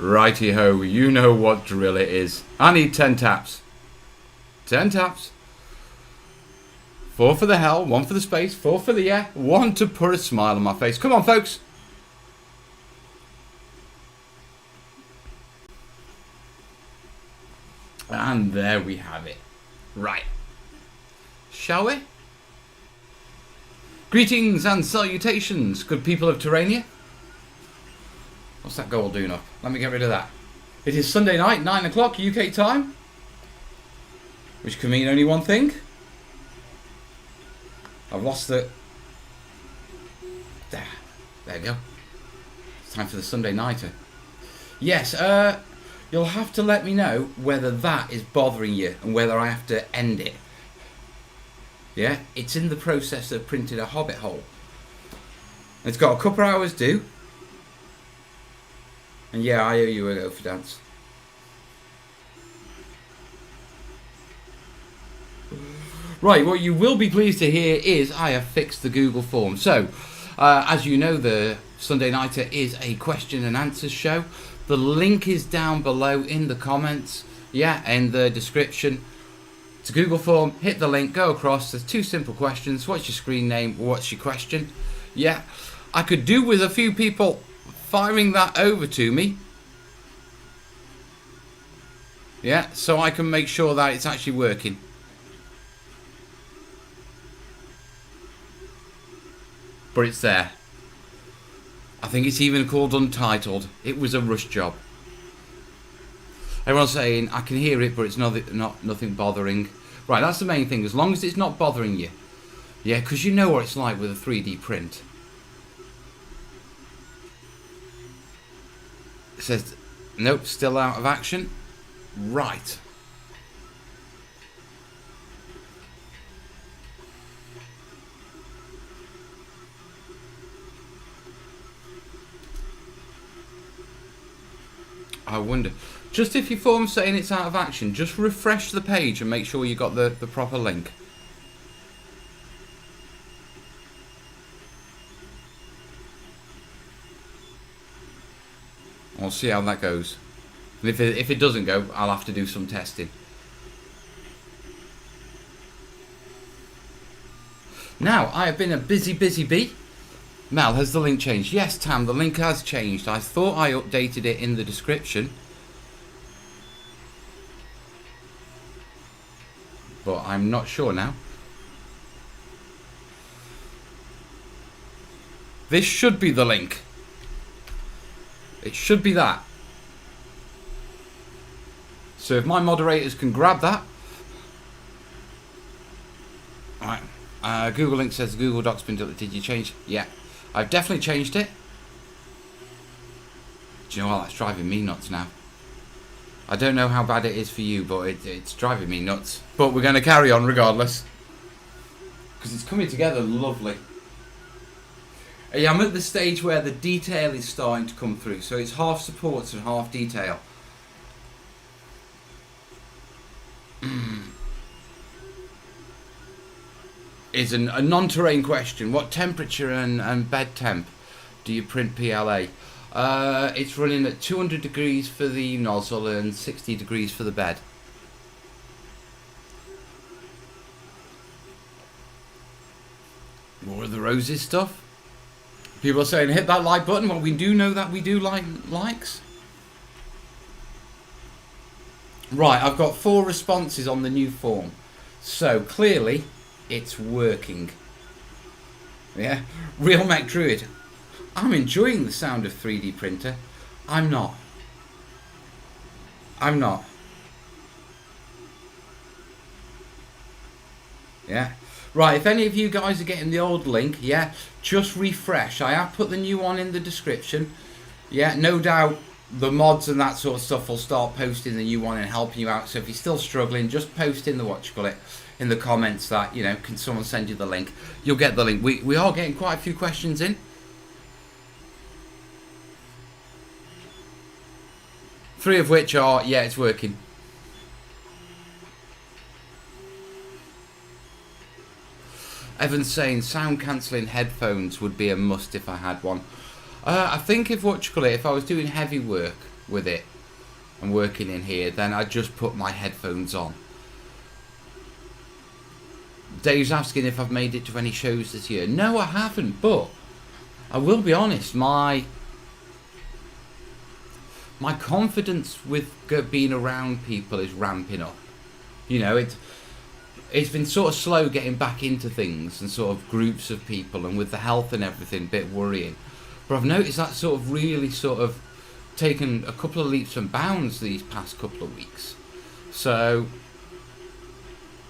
Righty-ho, you know what drill it is. I need 10 taps. 10 taps. 4 for the hell, 1 for the space, 4 for the yeah, 1 to put a smile on my face. Come on, folks. And there we have it. Right. Shall we? Greetings and salutations, good people of Terrainia. What's that goal doing up? Let me get rid of that. It is Sunday night, 9 o'clock UK time. Which can mean only one thing. I've lost the... There you go. It's time for the Sunday nighter. Yes, you'll have to let me know whether that is bothering you and whether I have to end it. Yeah, it's in the process of printing a hobbit hole. It's got a couple of hours due. And yeah, I owe you a go for dance. Right, what you will be pleased to hear is I have fixed the Google form. So, as you know, the Sunday Nighter is a question and answers show. The link is down below in the comments, yeah, in the description. It's a Google form, hit the link, go across. There's 2 simple questions. What's your screen name? What's your question? Yeah, I could do with a few people firing that over to me. Yeah, so I can make sure that it's actually working. But it's there. I think it's even called Untitled. It was a rush job. Everyone's saying, I can hear it, but it's nothing bothering. Right, that's the main thing. As long as it's not bothering you. Yeah, because you know what it's like with a 3D print. It says, nope, still out of action. Right. I wonder. Just if your form's saying it's out of action, just refresh the page and make sure you got the proper link. I'll see how that goes. And if it doesn't go, I'll have to do some testing. Now, I have been a busy bee. Mel, has the link changed? Yes, Tam, the link has changed. I thought I updated it in the description. But I'm not sure now. This should be the link. It should be that. So if my moderators can grab that. Alright. Google link says Google Doc's been deleted. Did you change? Yeah. I've definitely changed it. Do you know what? That's driving me nuts now. I don't know how bad it is for you, but it's driving me nuts. But we're going to carry on regardless. Because it's coming together lovely. Yeah, I'm at the stage where the detail is starting to come through. So it's half supports and half detail. Is a non-terrain question. What temperature and bed temp do you print PLA? It's running at 200 degrees for the nozzle and 60 degrees for the bed. More of the roses stuff. People are saying hit that like button. Well, we do know that we do like likes. Right, I've got 4 responses on the new form. So clearly it's working. Yeah, Real Mech Druid. I'm enjoying the sound of 3D printer. I'm not. Yeah. Right, if any of you guys are getting the old link, yeah, just refresh. I have put the new one in the description. Yeah, no doubt the mods and that sort of stuff will start posting the new one and helping you out. So if you're still struggling, just post in the in the comments that, you know, can someone send you the link? You'll get the link. We are getting quite a few questions in. Three of which are, yeah, it's working. Evan's saying sound cancelling headphones would be a must if I had one. I think if I was doing heavy work, with it and working in here, then I just put my headphones on. Dave's asking if I've made it to any shows this year. No, I haven't, but I will be honest, my confidence with being around people is ramping up. You know, it's been sort of slow getting back into things and sort of groups of people, and with the health and everything, a bit worrying. But I've noticed that sort of really sort of taken a couple of leaps and bounds these past couple of weeks. So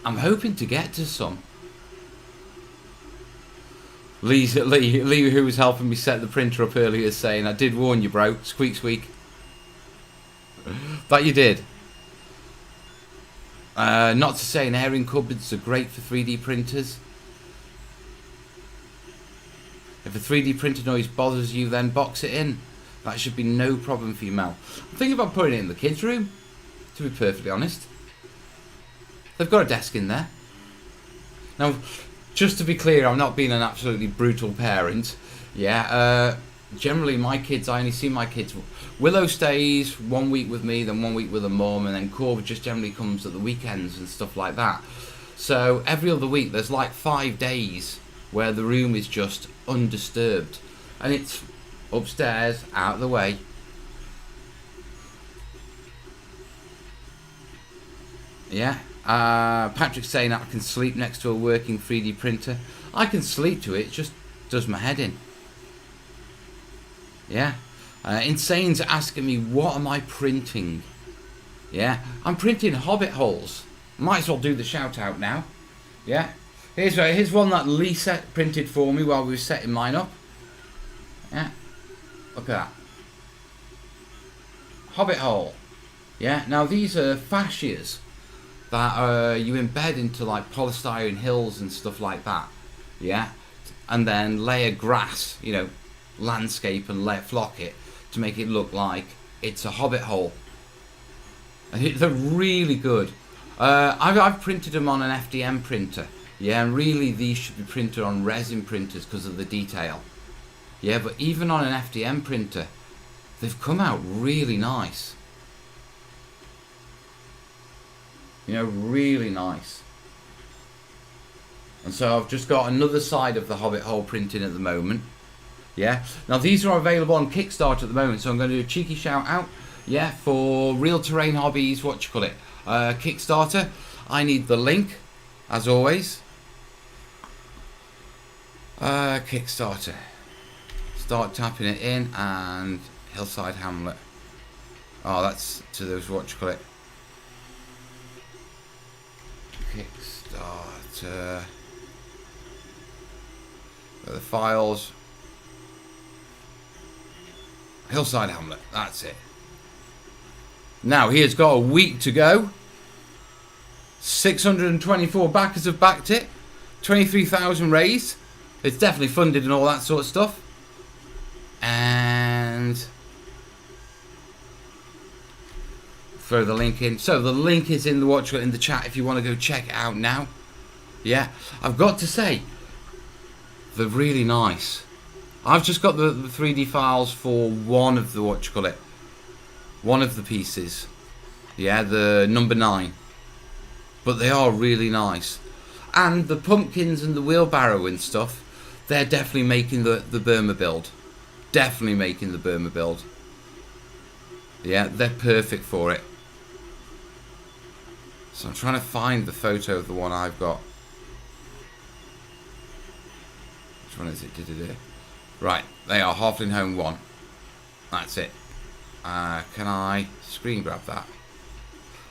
I'm hoping to get to some. Lee, who was helping me set the printer up earlier, is saying, I did warn you, bro. Squeak, squeak. But you did. Not to say airing cupboards are great for 3D printers. If a 3D printer noise bothers you, then box it in. That should be no problem for you, Mel. I'm thinking about putting it in the kids' room, to be perfectly honest. They've got a desk in there. Now, just to be clear, I'm not being an absolutely brutal parent. Yeah, generally my kids, I only see my kids. Willow stays 1 week with me, then 1 week with her mum, and then Corb just generally comes at the weekends and stuff like that. So every other week there's like 5 days where the room is just undisturbed. And it's upstairs, out of the way. Yeah. Patrick's saying that I can sleep next to a working 3D printer. I can sleep to it, it just does my head in. Yeah. Insane's asking me, what am I printing? Yeah. I'm printing hobbit holes. Might as well do the shout out now. Yeah. Here's one that Lee printed for me while we were setting mine up. Yeah. Look at that. Hobbit hole. Yeah. Now these are fascias that you embed into like polystyrene hills and stuff like that. Yeah. And then layer grass, you know, landscape, and flock it to make it look like it's a hobbit hole. They're really good. I've printed them on an FDM printer. Yeah, and really these should be printed on resin printers because of the detail. Yeah, but even on an FDM printer, they've come out really nice. You know, really nice. And so I've just got another side of the hobbit hole printing at the moment. Yeah. Now these are available on Kickstarter at the moment, so I'm going to do a cheeky shout out. Yeah, for Real Terrain Hobbies, Kickstarter. I need the link, as always. Kickstarter. Start tapping it in, and Hillside Hamlet. Oh, that's to those Kickstarter. The files. Hillside Hamlet, that's it. Now he has got a week to go. 624 backers have backed it. 23,000 raised. It's definitely funded and all that sort of stuff. And throw the link in. So the link is in the chat if you want to go check it out now. Yeah, I've got to say, they're really nice. I've just got the 3D files for one of the one of the pieces. Yeah, the number 9. But they are really nice. And the pumpkins and the wheelbarrow and stuff, they're definitely making the Burma build. Definitely making the Burma build. Yeah, they're perfect for it. So I'm trying to find the photo of the one I've got. Which one is it? Right, they are Halfling Home 1. That's it. Can I screen grab that?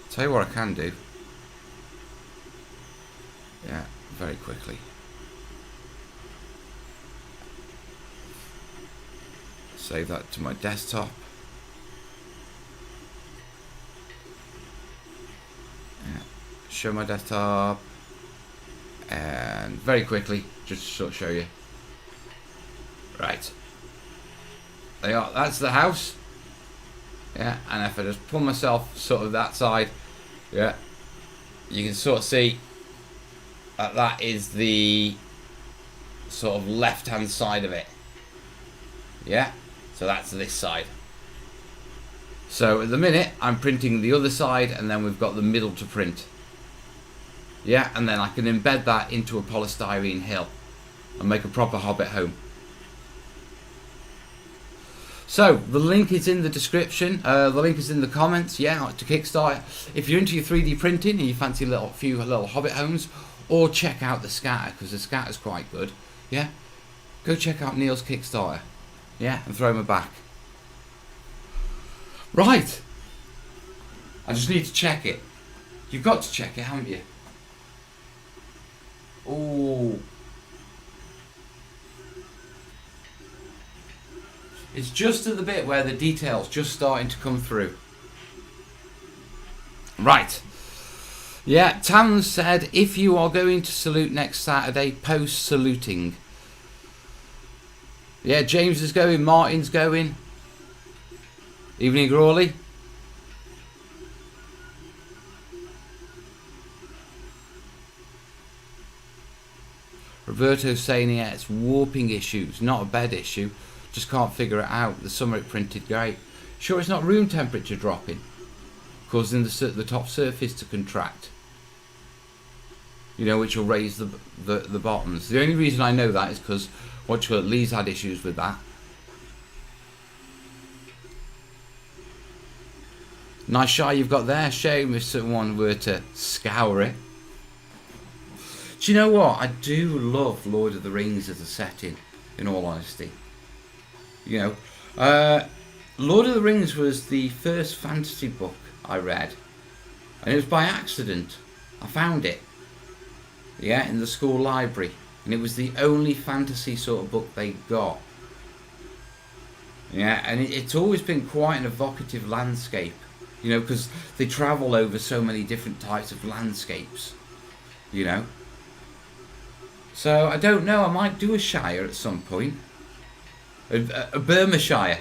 Tell you what I can do. Yeah, very quickly. Save that to my desktop. Yeah. Show my desktop. And very quickly, just to sort of show you. Right. They are. That's the house. Yeah, and if I just pull myself sort of that side, yeah, you can sort of see that that is the sort of left-hand side of it. Yeah, so that's this side. So at the minute, I'm printing the other side, and then we've got the middle to print. Yeah, and then I can embed that into a polystyrene hill and make a proper Hobbit home. So the link is in the description. The link is in the comments. Yeah, to Kickstarter. If you're into your 3D printing and you fancy a few little Hobbit homes, or check out the scatter, because the scatter's quite good. Yeah, go check out Neil's Kickstarter. Yeah, and throw him a back. Right. I just need to check it. You've got to check it, haven't you? Oh. It's just at the bit where the detail's just starting to come through. Right. Yeah, Tam said, if you are going to salute next Saturday, post saluting. Yeah, James is going, Martin's going. Evening, Crawley. Roberto's saying, yeah, it's warping issues, not a bed issue. Just can't figure it out. The summer it printed great. Sure, it's not room temperature dropping, causing the top surface to contract. You know, which will raise the bottoms. The only reason I know that is because Lee's had issues with that. Nice shot you've got there. Shame if someone were to scour it. Do you know what? I do love Lord of the Rings as a setting, in all honesty. You know, Lord of the Rings was the first fantasy book I read, and it was by accident. I found it, yeah, in the school library, and it was the only fantasy sort of book they got. Yeah, and it's always been quite an evocative landscape, you know, because they travel over so many different types of landscapes, you know. So I don't know, I might do a Shire at some point. A Burma Shire.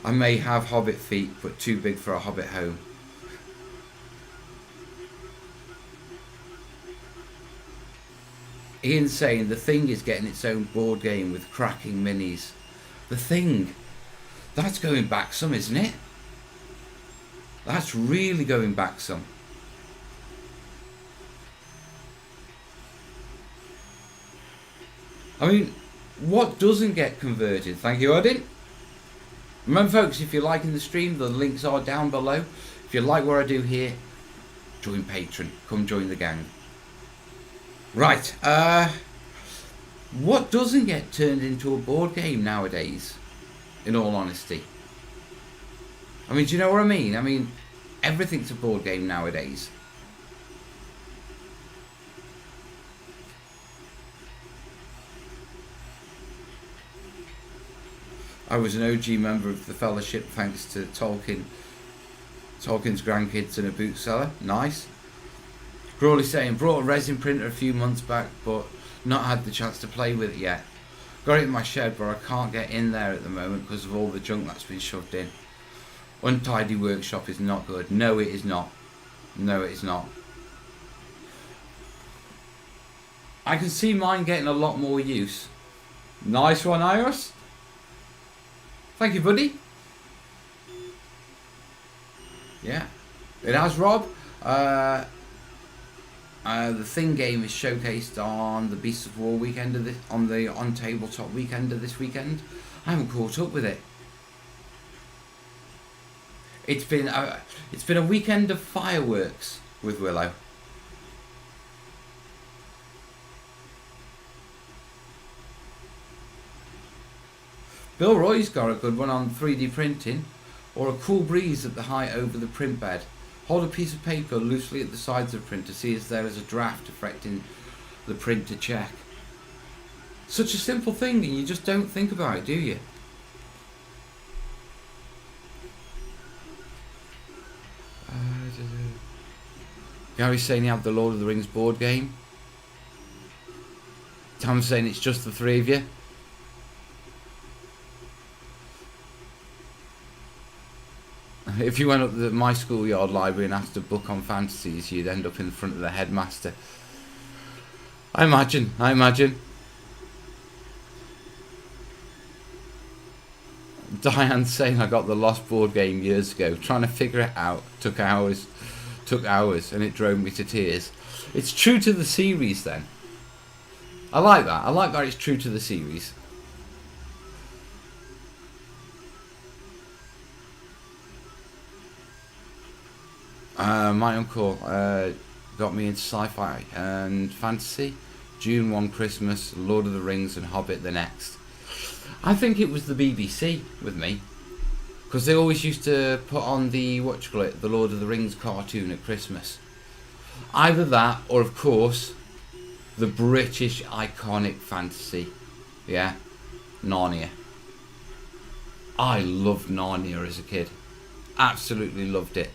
I may have hobbit feet, but too big for a hobbit home. Ian's saying The Thing is getting its own board game with cracking minis. The Thing. That's going back some, isn't it? That's really going back some. I mean, what doesn't get converted? Thank you, Odin. Remember, folks, if you're liking the stream, the links are down below. If you like what I do here, join Patreon. Come join the gang. Right. What doesn't get turned into a board game nowadays, in all honesty? I mean, do you know what I mean? I mean, everything's a board game nowadays. I was an OG member of the Fellowship thanks to Tolkien's grandkids and a boot seller. Nice. Crawley saying, brought a resin printer a few months back, but not had the chance to play with it yet. Got it in my shed, but I can't get in there at the moment because of all the junk that's been shoved in. Untidy workshop is not good. No, it is not. No, it is not. I can see mine getting a lot more use. Nice one, Iris. Thank you, buddy. Yeah, it has, Rob. The Thing game is showcased on the Beasts of War weekend of on tabletop weekend of this weekend. I haven't caught up with it. It's been a weekend of fireworks with Willow. Bill Roy's got a good one on 3D printing, or a cool breeze at the height over the print bed. Hold a piece of paper loosely at the sides of the print to see if there is a draft affecting the print to check. Such a simple thing, and you just don't think about it, do you? Gary's saying he had the Lord of the Rings board game. Tom's saying it's just the three of you. If you went up to my schoolyard library and asked a book on fantasies, you'd end up in front of the headmaster. I imagine. Diane's saying I got the Lost board game years ago. Trying to figure it out took hours, and it drove me to tears. It's true to the series then. I like that. I like that it's true to the series. My uncle got me into sci-fi and fantasy. June one Christmas, Lord of the Rings and Hobbit the next. I think it was the BBC with me, because they always used to put on the the Lord of the Rings cartoon at Christmas. Either that, or of course, the British iconic fantasy, yeah, Narnia. I loved Narnia as a kid, absolutely loved it.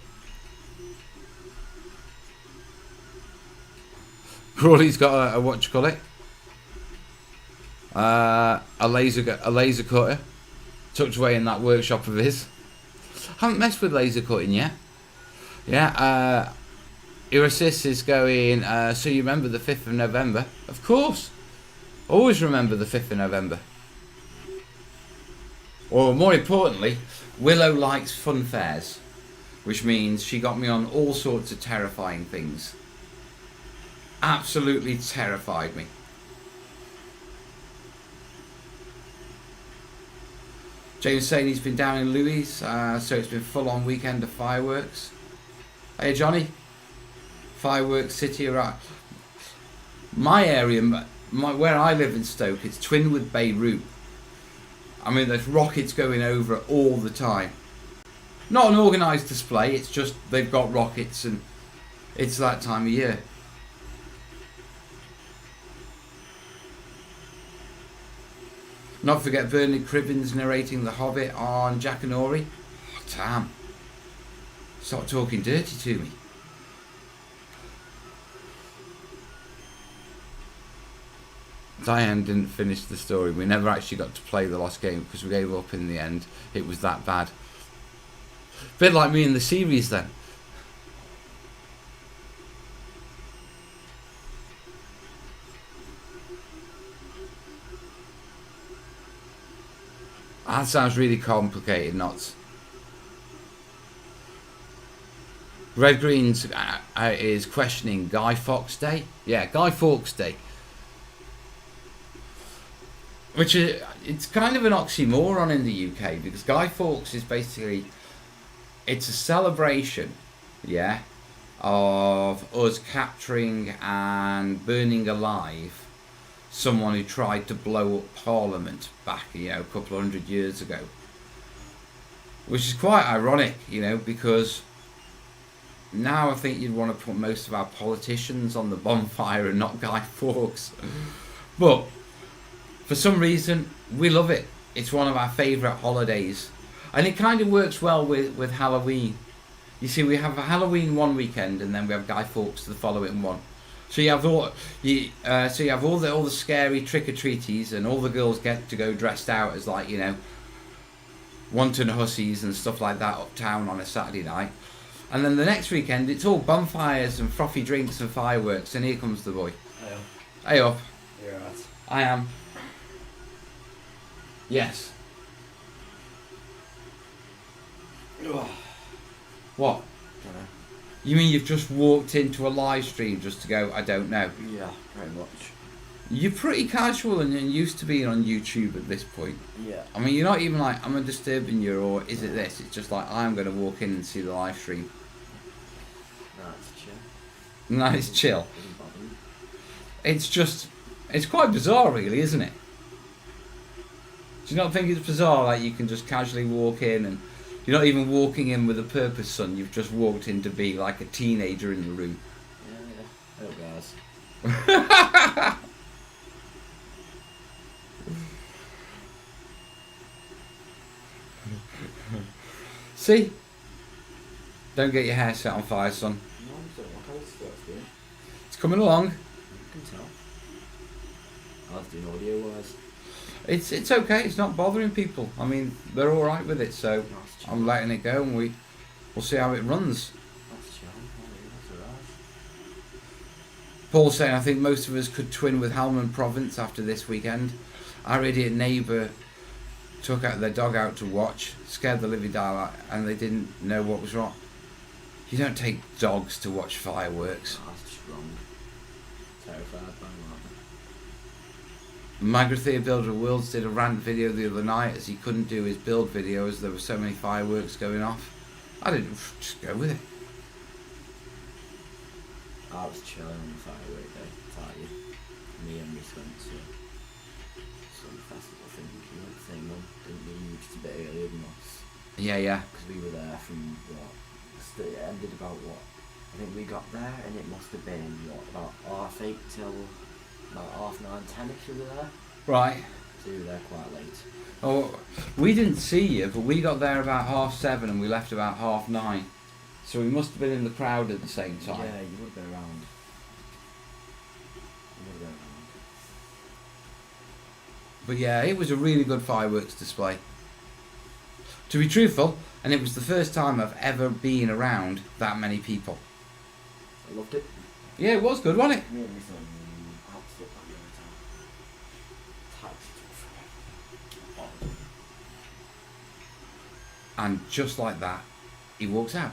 Crawley's got a laser cutter tucked away in that workshop of his. Haven't messed with laser cutting yet. Yeah, your assist is going, so you remember the 5th of November? Of course. Always remember the 5th of November. Or more importantly, Willow likes fun fairs, which means she got me on all sorts of terrifying things. Absolutely terrified me. James saying he's been down in Louis, so it's been full on weekend of fireworks. Hey Johnny, fireworks city around my area, where I live in Stoke, it's twinned with Beirut. I mean, there's rockets going over all the time. Not an organised display, it's just they've got rockets and it's that time of year. Not forget Bernard Cribbins narrating The Hobbit on Jackanory. Oh, damn. Stop talking dirty to me. Diane didn't finish the story. We never actually got to play the Lost game because we gave up in the end. It was that bad. Bit like me in the series then. That sounds really complicated, Knots. Red Greens is questioning Guy Fawkes Day. Yeah, Guy Fawkes Day. Which is, it's kind of an oxymoron in the UK, because Guy Fawkes is basically, it's a celebration, yeah, of us capturing and burning alive someone who tried to blow up Parliament back, a couple of 100 years ago. Which is quite ironic, because now I think you'd want to put most of our politicians on the bonfire and not Guy Fawkes. But for some reason, we love it. It's one of our favourite holidays. And it kind of works well with Halloween. You see, we have Halloween one weekend and then we have Guy Fawkes the following one. So you have all the scary trick-or-treaties, and all the girls get to go dressed out as wanton hussies and stuff like that uptown on a Saturday night. And then the next weekend, it's all bonfires and frothy drinks and fireworks, and here comes the boy. Hey up. You're right. I am. Yes. Ugh. What? Don't know. You mean you've just walked into a live stream just to go, I don't know? Yeah, very much. You're pretty casual and used to being on YouTube at this point. Yeah. I mean, you're not even like, am I disturbing you, or is it this? It's just like, I'm going to walk in and see the live stream. No, it's chill. No, it's chill. Doesn't bother me. It's just, it's quite bizarre really, isn't it? Do you not think it's bizarre, like you can just casually walk in and you're not even walking in with a purpose, son. You've just walked in to be like a teenager in the room. Yeah. Oh, guys. See? Don't get your hair set on fire, son. No, I'm sorry. How is it doing? It's coming along. I can tell. I was doing audio wise. It's okay. It's not bothering people. I mean, they're all right with it, so That's chill. I'm letting it go, and we'll see how it runs. That's chill. That's alright. Paul's saying, I think most of us could twin with Helmand Province after this weekend. Our idiot neighbour took out their dog out to watch, scared the living daylight, and they didn't know what was wrong. You don't take dogs to watch fireworks. Oh, that's just wrong. Terrified by that. Magrathea Builder of Worlds did a rant video the other night as he couldn't do his build video as there were so many fireworks going off. I didn't just go with it. I was chilling on the firework day, tell you. Me and Miss went to some festival thing. We went the same one, didn't we? You just a bit earlier than us. Yeah. Because we were there from what? It ended about what? I think we got there and it must have been what, about 8:30 till about 9:30, 10ish we were there. Right. So we were there quite late. Oh, we didn't see you, but we got there about 7:30 and we left about 9:30. So we must have been in the crowd at the same time. Yeah, you would have been around. But yeah, it was a really good fireworks display. To be truthful, and it was the first time I've ever been around that many people. I loved it. Yeah, it was good, wasn't it? Me and my son absolutely loved it. And just like that, he walks out.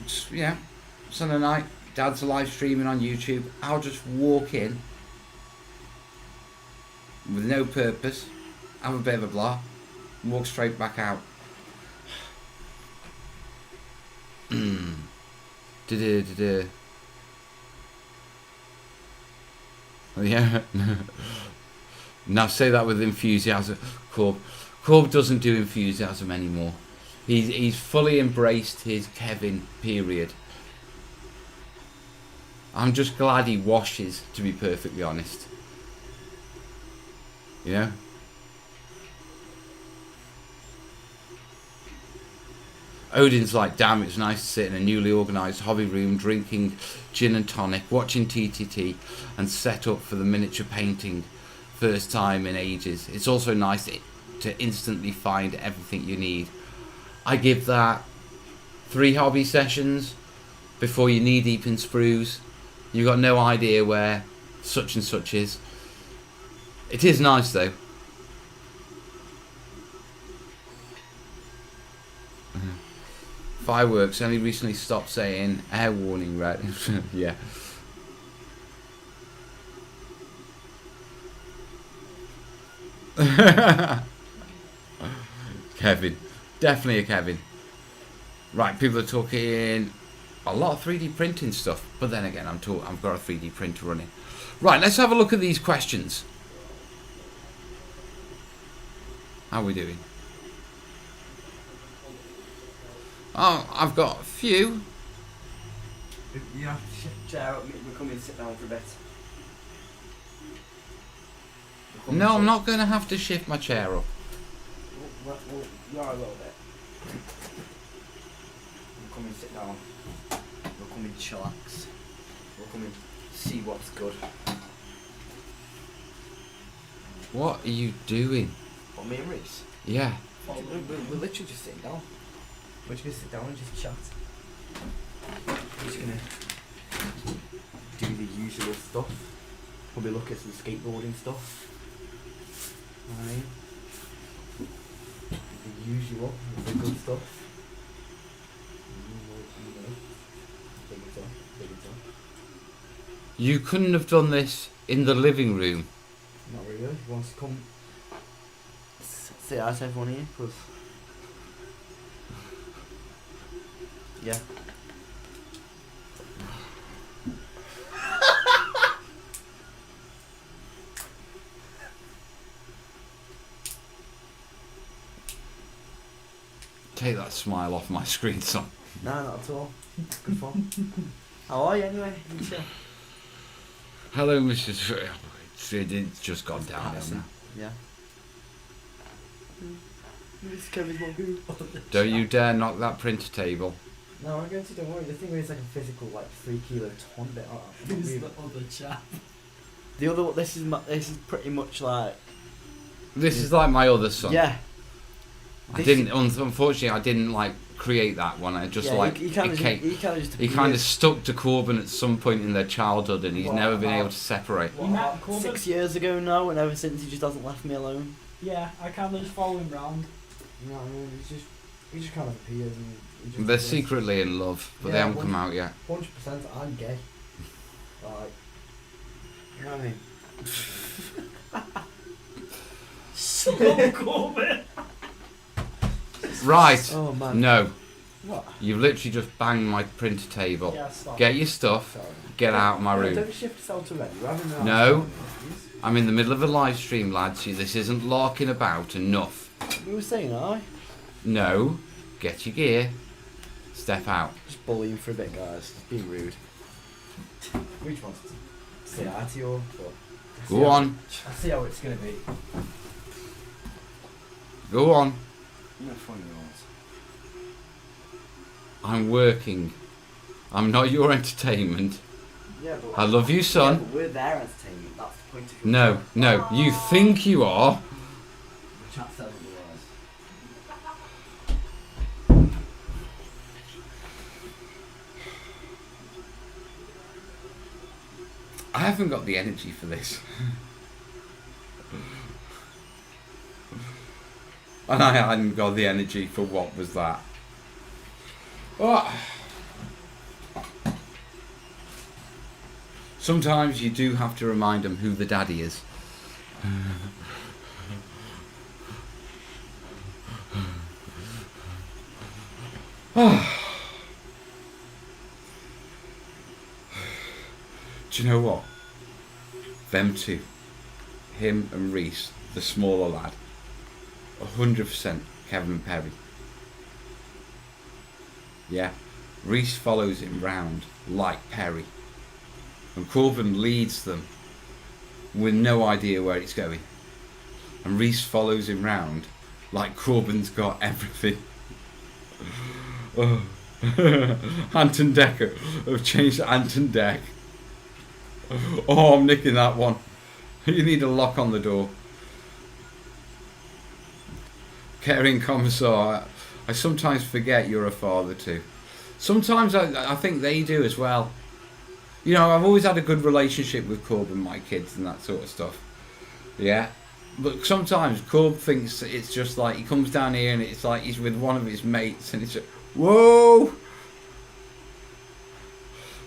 Just, yeah, Sunday night, Dad's live streaming on YouTube. I'll just walk in with no purpose, have a bit of a blah, and walk straight back out. Da-da-da-da. Oh, yeah. Now say that with enthusiasm. Corb doesn't do enthusiasm anymore. He's fully embraced his Kevin period. I'm just glad he washes, to be perfectly honest. You know? Odin's like, damn, it's nice to sit in a newly organised hobby room drinking gin and tonic, watching TTT and set up for the miniature painting. First time in ages. It's also nice to instantly find everything you need. I give that 3 hobby sessions before you knee deep in sprues. You've got no idea where such and such is. It is nice though. Fireworks only recently stopped saying air warning red. Yeah. Kevin. Definitely a Kevin. Right, people are talking a lot of 3D printing stuff, but then again, I've got a 3D printer running. Right, let's have a look at these questions. How are we doing? Oh, I've got a few. You have to shift chair up, we're coming and sit down for a bit. No, I'm not going to have to shift my chair up. Well, you are a little bit. We'll come and sit down. We'll come and chillax. We'll come and see what's good. What are you doing? What, me and Reese? Yeah. We're literally just sitting down. We're just going to sit down and just chat. We're just going to do the usual stuff. Probably look at some skateboarding stuff. Right. The usual, the good stuff. You couldn't have done this in the living room. Not really. He wants to come say hi to everyone here, because yeah. Take that smile off my screen, son. No, not at all. Good fun. How are you anyway? You chill? Hello, Mrs. It's just gone down now. Yeah. This Kevin's one good. Don't you dare knock that printer table. No, I'm going to. Don't worry. The thing is like a physical, like 3 kilo ton bit. Who's the other chap? The other. This is pretty much like. This is like my other son. Yeah. Unfortunately, I didn't like create that one. I just Yeah, like he kind of he kind of stuck to Corbin at some point in their childhood, and he's What never been about- able to separate. You met Corbin? 6 years ago now, and ever since he just hasn't left me alone. Yeah, I kind of just follow him round. You know what I mean? He just kind of appears and he just They're does. secretly in love, but they Yeah, haven't come out yet. 100% I'm gay. Like, you know what I mean? Shut up, Corbin! Right. Oh man. No, What? you've literally just banged my printer table. Yeah, stop. Get your stuff. Sorry. Get out of my No, room. Don't shift yourself to ready. You're having an No. answer. I'm in the middle of a live stream, lads. This isn't larking about enough. We were saying, aye? No. Get your gear. Step out. Just bullying for a bit, guys. Just being rude. Which wants to say hi to you? But Go on. I see how it's gonna be. Go on. You're funny ones. I'm working. I'm not your entertainment. Yeah, but I love you, son. Yeah, but we're their entertainment. That's the point of your No, no. You think you are. The chat says otherwise. I haven't got the energy for this. And I hadn't got the energy for what was that. Oh. Sometimes you do have to remind them who the daddy is. Do you know what? Them two, him and Reese, the smaller lad, 100% Kevin Perry. Yeah, Reese follows him round like Perry, and Corbin leads them with no idea where it's going, and Reese follows him round like Corbin's got everything. Oh. Anton Decker. I've changed to Anton Deck. Oh, I'm nicking that one. You need a lock on the door. Caring Commissar. I sometimes forget you're a father too. Sometimes I think they do as well. You know, I've always had a good relationship with Corb and my kids and that sort of stuff. Yeah. But sometimes Corb thinks it's just like he comes down here and it's like he's with one of his mates and it's like, whoa!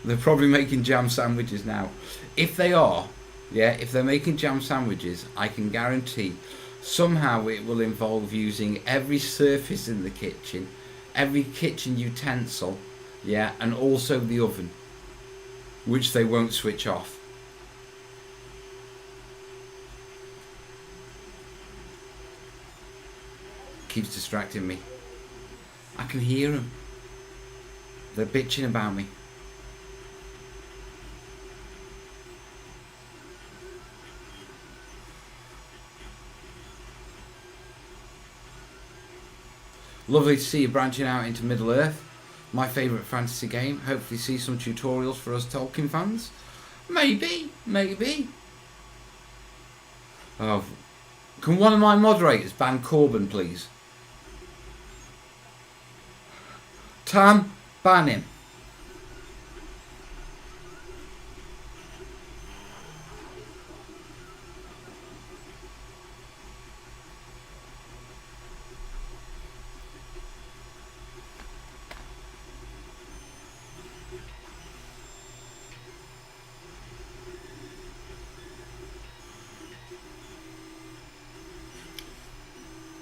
They're probably making jam sandwiches now. If they are, yeah, if they're making jam sandwiches, I can guarantee somehow it will involve using every surface in the kitchen, every kitchen utensil, yeah, and also the oven, which they won't switch off. Keeps distracting me. I can hear them. They're bitching about me. Lovely to see you branching out into Middle Earth. My favourite fantasy game. Hopefully see some tutorials for us Tolkien fans. Maybe, maybe. Oh, can one of my moderators ban Corbin, please? Tam, ban him.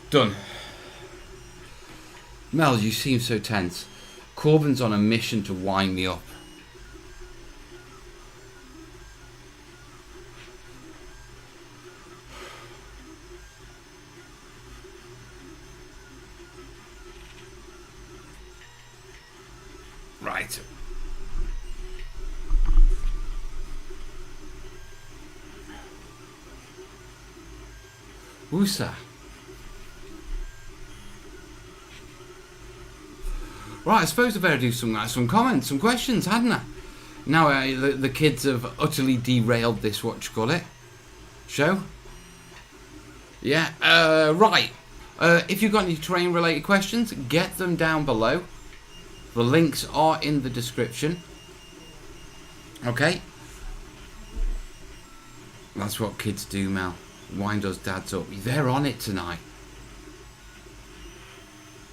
Done. Mel, you seem so tense. Corbin's on a mission to wind me up. Right. Woosa. Right, I suppose I better do some comments, some questions, hadn't I? Now the kids have utterly derailed this, what you call it, show. Yeah, right. If you've got any terrain related questions, get them down below. The links are in the description. Okay? That's what kids do, Mel. Wind us dads up. They're on it tonight.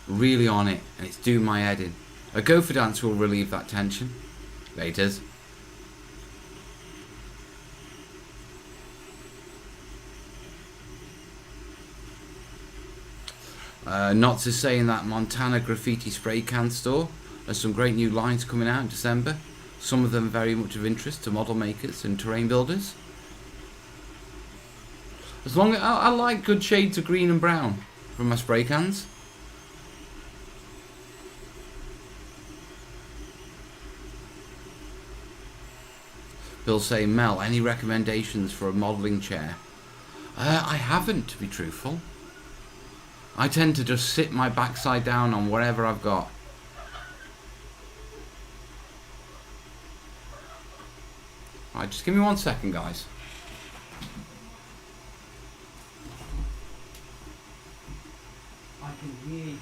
Really on it. And it's doing my head in. A gopher dance will relieve that tension. Laters. Not to say in that Montana graffiti spray can store. There's some great new lines coming out in December. Some of them very much of interest to model makers and terrain builders. As long as I like good shades of green and brown from my spray cans. Bill saying, Mel, any recommendations for a modelling chair? I haven't, to be truthful. I tend to just sit my backside down on whatever I've got. Right, just give me 1 second, guys. I can hear you.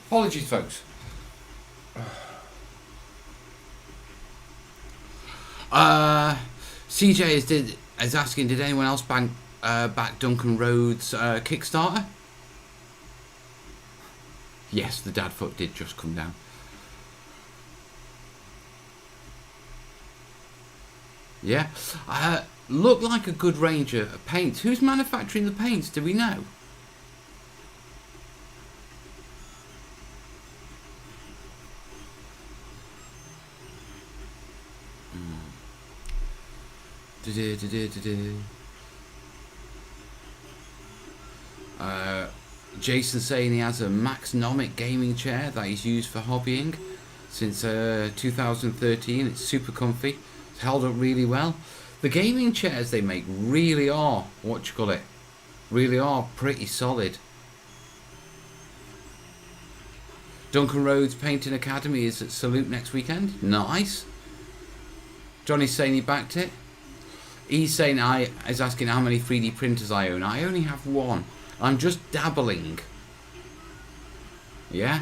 Apologies, folks. CJ is asking, did anyone else back Duncan Rhodes' Kickstarter? Yes, the dad foot did just come down. Yeah, look like a good range of paints. Who's manufacturing the paints? Do we know? Jason saying he has a Maxnomic gaming chair that he's used for hobbying since 2013. It's super comfy. It's held up really well. The gaming chairs they make really are, really are pretty solid. Duncan Rhodes Painting Academy is at Salute next weekend. Nice. Johnny's saying he backed it. He's saying is asking how many 3D printers I own. I only have one. I'm just dabbling. Yeah.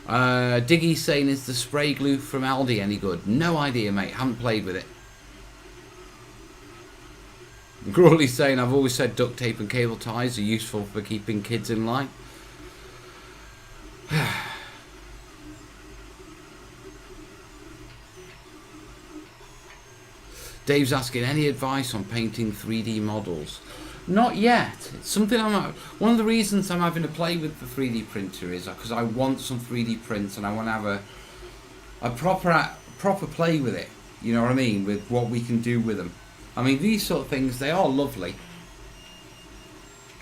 Diggy's saying, is the spray glue from Aldi any good? No idea, mate. Haven't played with it. Crawley's saying, I've always said duct tape and cable ties are useful for keeping kids in line. Dave's asking, any advice on painting 3D models? Not yet. It's something one of the reasons I'm having to play with the 3D printer is because I want some 3D prints and I want to have a proper play with it. You know what I mean? With what we can do with them. I mean, these sort of things, they are lovely.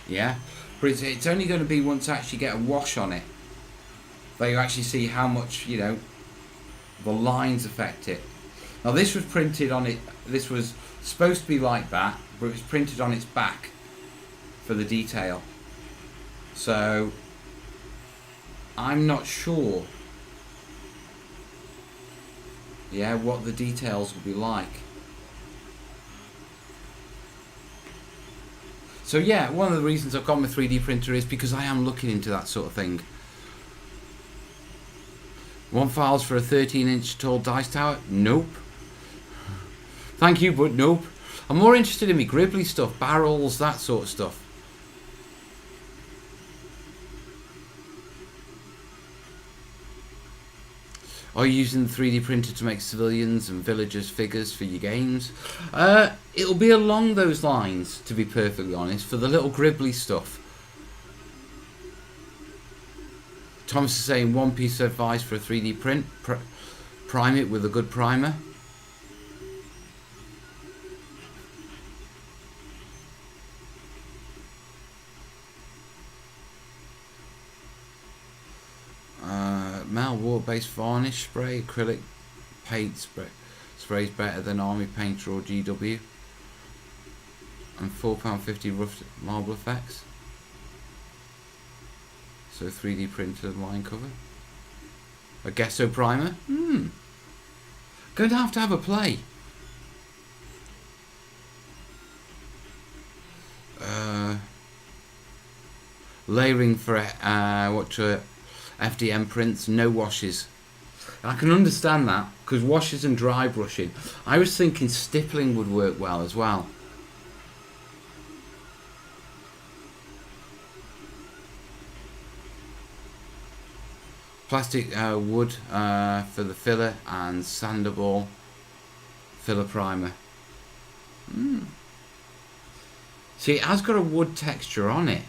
Yeah? But it's only going to be once I actually get a wash on it that you actually see how much, you know, the lines affect it. Now this was printed on it, this was supposed to be like that, but it was printed on its back for the detail. So, I'm not sure, yeah, what the details will be like. So yeah, one of the reasons I've got my 3D printer is because I am looking into that sort of thing. Want files for a 13-inch tall dice tower? Nope. Thank you, but nope. I'm more interested in my gribbly stuff, barrels, that sort of stuff. Are you using the 3D printer to make civilians and villagers figures for your games? It'll be along those lines, to be perfectly honest, for the little gribbly stuff. Thomas is saying, one piece of advice for a 3D print, prime it with a good primer. Mal, water-based varnish spray, acrylic paint sprays better than Army Painter or GW. and £4.50 rough marble effects. So 3D printed line cover. A gesso primer. Going to have a play. Layering for FDM prints, no washes. I can understand that because washes and dry brushing. I was thinking stippling would work well as well. Plastic wood for the filler and sandable filler primer. See, it has got a wood texture on it.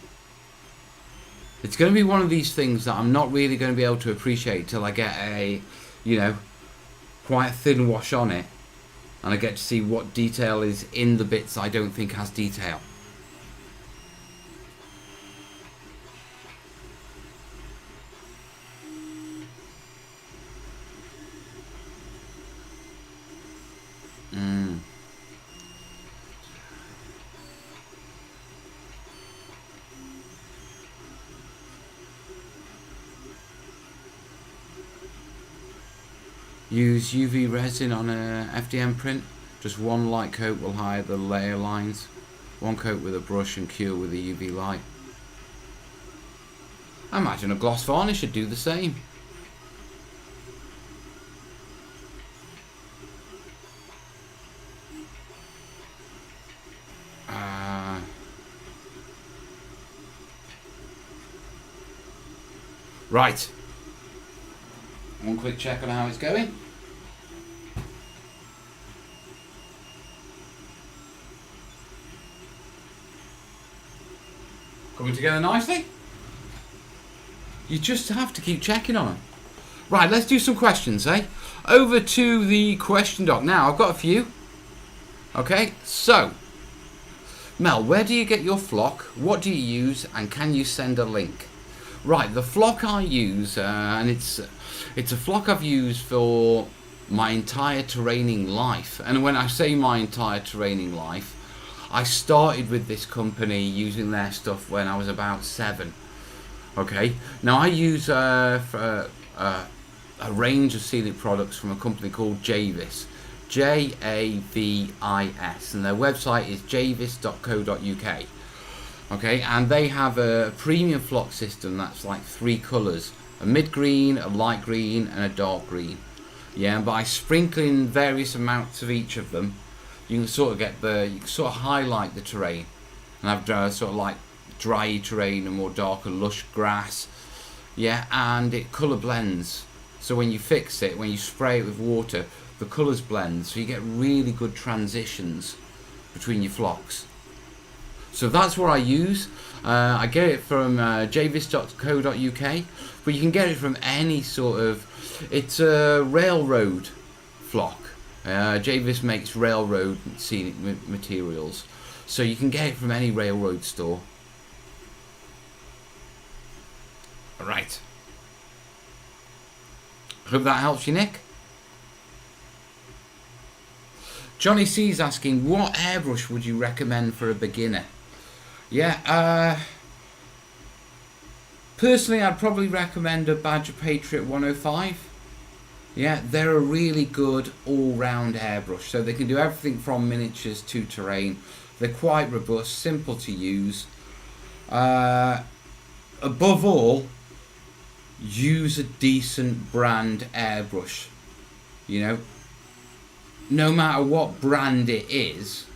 It's going to be one of these things that I'm not really going to be able to appreciate till I get a, quite a thin wash on it, and I get to see what detail is in the bits I don't think has detail. Use UV resin on a FDM print. Just one light coat will hide the layer lines. One coat with a brush and cure with a UV light. I imagine a gloss varnish should do the same. Right. One quick check on how it's going. Coming together nicely. You just have to keep checking on them. Right, let's do some questions, eh? Over to the question doc. Now, I've got a few. Okay, so, Mel, where do you get your flock? What do you use? And can you send a link? Right, the flock I use, and it's a flock I've used for my entire terraining life. And when I say my entire terraining life, I started with this company using their stuff when I was about 7. Okay, now I use a range of sealing products from a company called Javis, Javis, and their website is javis.co.uk. Okay, and they have a premium flock system that's like 3 colours: a mid green, a light green, and a dark green. Yeah, and by sprinkling various amounts of each of them, you can sort of highlight the terrain and have sort of like dry terrain and more darker lush grass. Yeah, and it colour blends. So when you fix it, when you spray it with water, the colours blend, so you get really good transitions between your flocks. So that's what I use. I get it from javis.co.uk, but you can get it from any sort of, it's a railroad flock. Javis makes railroad scenic materials, so you can get it from any railroad store. Right. Hope that helps you, Nick. Johnny C's asking, what airbrush would you recommend for a beginner? Yeah, personally I'd probably recommend a Badger Patriot 105. Yeah, they're a really good all-round airbrush, so they can do everything from miniatures to terrain. They're quite robust, simple to use. Above all, use a decent brand airbrush. You know, no matter what brand it is,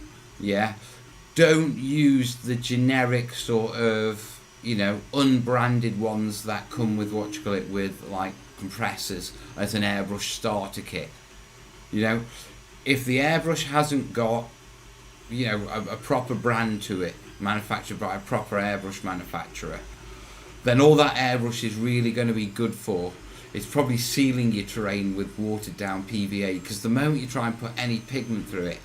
yeah, don't use the generic sort of, unbranded ones that come with with like compressors as an airbrush starter kit. If the airbrush hasn't got a proper brand to it, manufactured by a proper airbrush manufacturer, then all that airbrush is really going to be good for is probably sealing your terrain with watered down PVA, because the moment you try and put any pigment through it,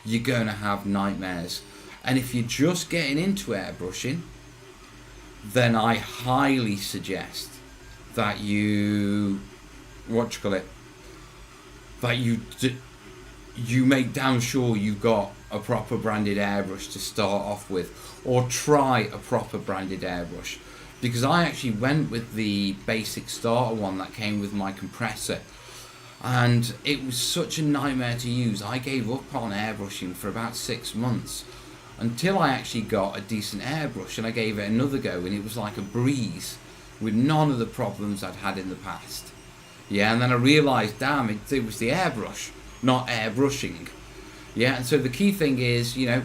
you're going to have nightmares. And if you're just getting into airbrushing, then I highly suggest that you you make damn sure you've got a proper branded airbrush to start off with, or try a proper branded airbrush, because I actually went with the basic starter one that came with my compressor, and it was such a nightmare to use. I gave up on airbrushing for about 6 months until I actually got a decent airbrush, and I gave it another go, and it was like a breeze with none of the problems I'd had in the past. Yeah, and then I realised, damn, it was the airbrush, not airbrushing. Yeah, and so the key thing is, you know,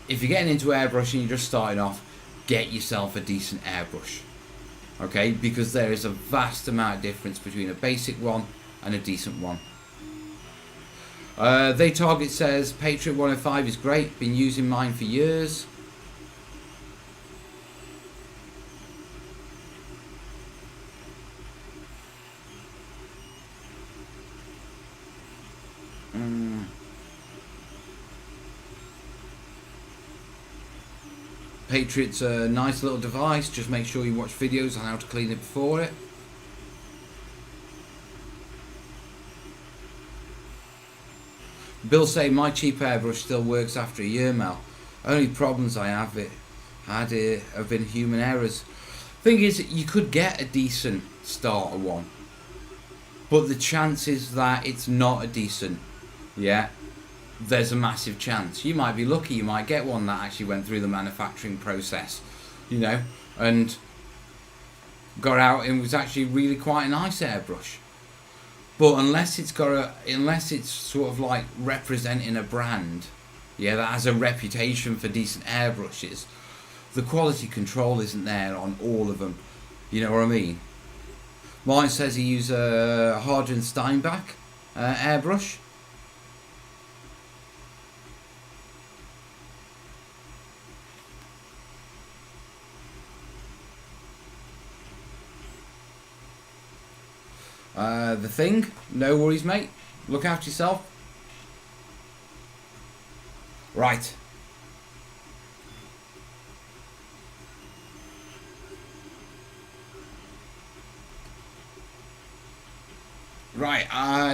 if you're getting into airbrushing, you're just starting off, get yourself a decent airbrush. Okay, because there is a vast amount of difference between a basic one and a decent one. They Target says Patriot 105 is great, been using mine for years. Patriot's a nice little device, just make sure you watch videos on how to clean it before it. Bill say my cheap airbrush still works after a year, Mel. Only problems I have have been human errors. Thing is, you could get a decent starter one, but the chances that it's not a decent, yeah, there's a massive chance. You might be lucky, you might get one that actually went through the manufacturing process, you know, and got out and was actually really quite a nice airbrush. But unless it's sort of like representing a brand, yeah, that has a reputation for decent airbrushes, the quality control isn't there on all of them. You know what I mean? Mine says he used a Hardin Steinbach airbrush. The Thing, no worries, mate. Look after yourself. Right. Right,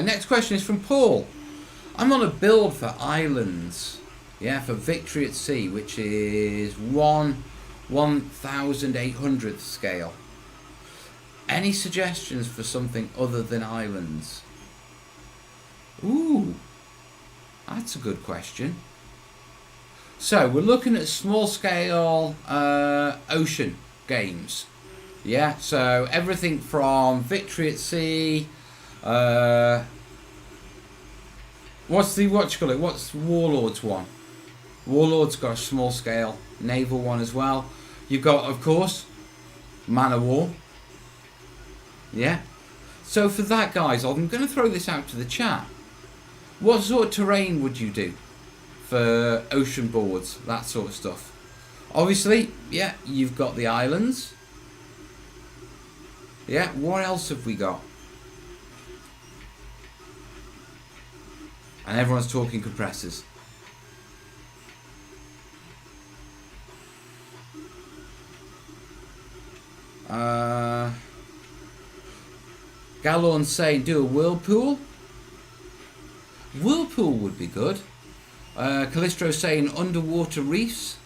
next question is from Paul. I'm on a build for islands, yeah, for Victory at Sea, which is 1/1800th scale. Any suggestions for something other than islands? Ooh, that's a good question. So we're looking at small scale ocean games. Yeah, so everything from Victory at Sea. What's Warlords one? Warlords got a small scale naval one as well. You've got, of course, Man of War. Yeah. So for that, guys, I'm going to throw this out to the chat. What sort of terrain would you do for ocean boards, that sort of stuff? Obviously, yeah, you've got the islands. Yeah, what else have we got? And everyone's talking compressors. Gallon's saying do a whirlpool. Whirlpool would be good. Callisto saying underwater reefs.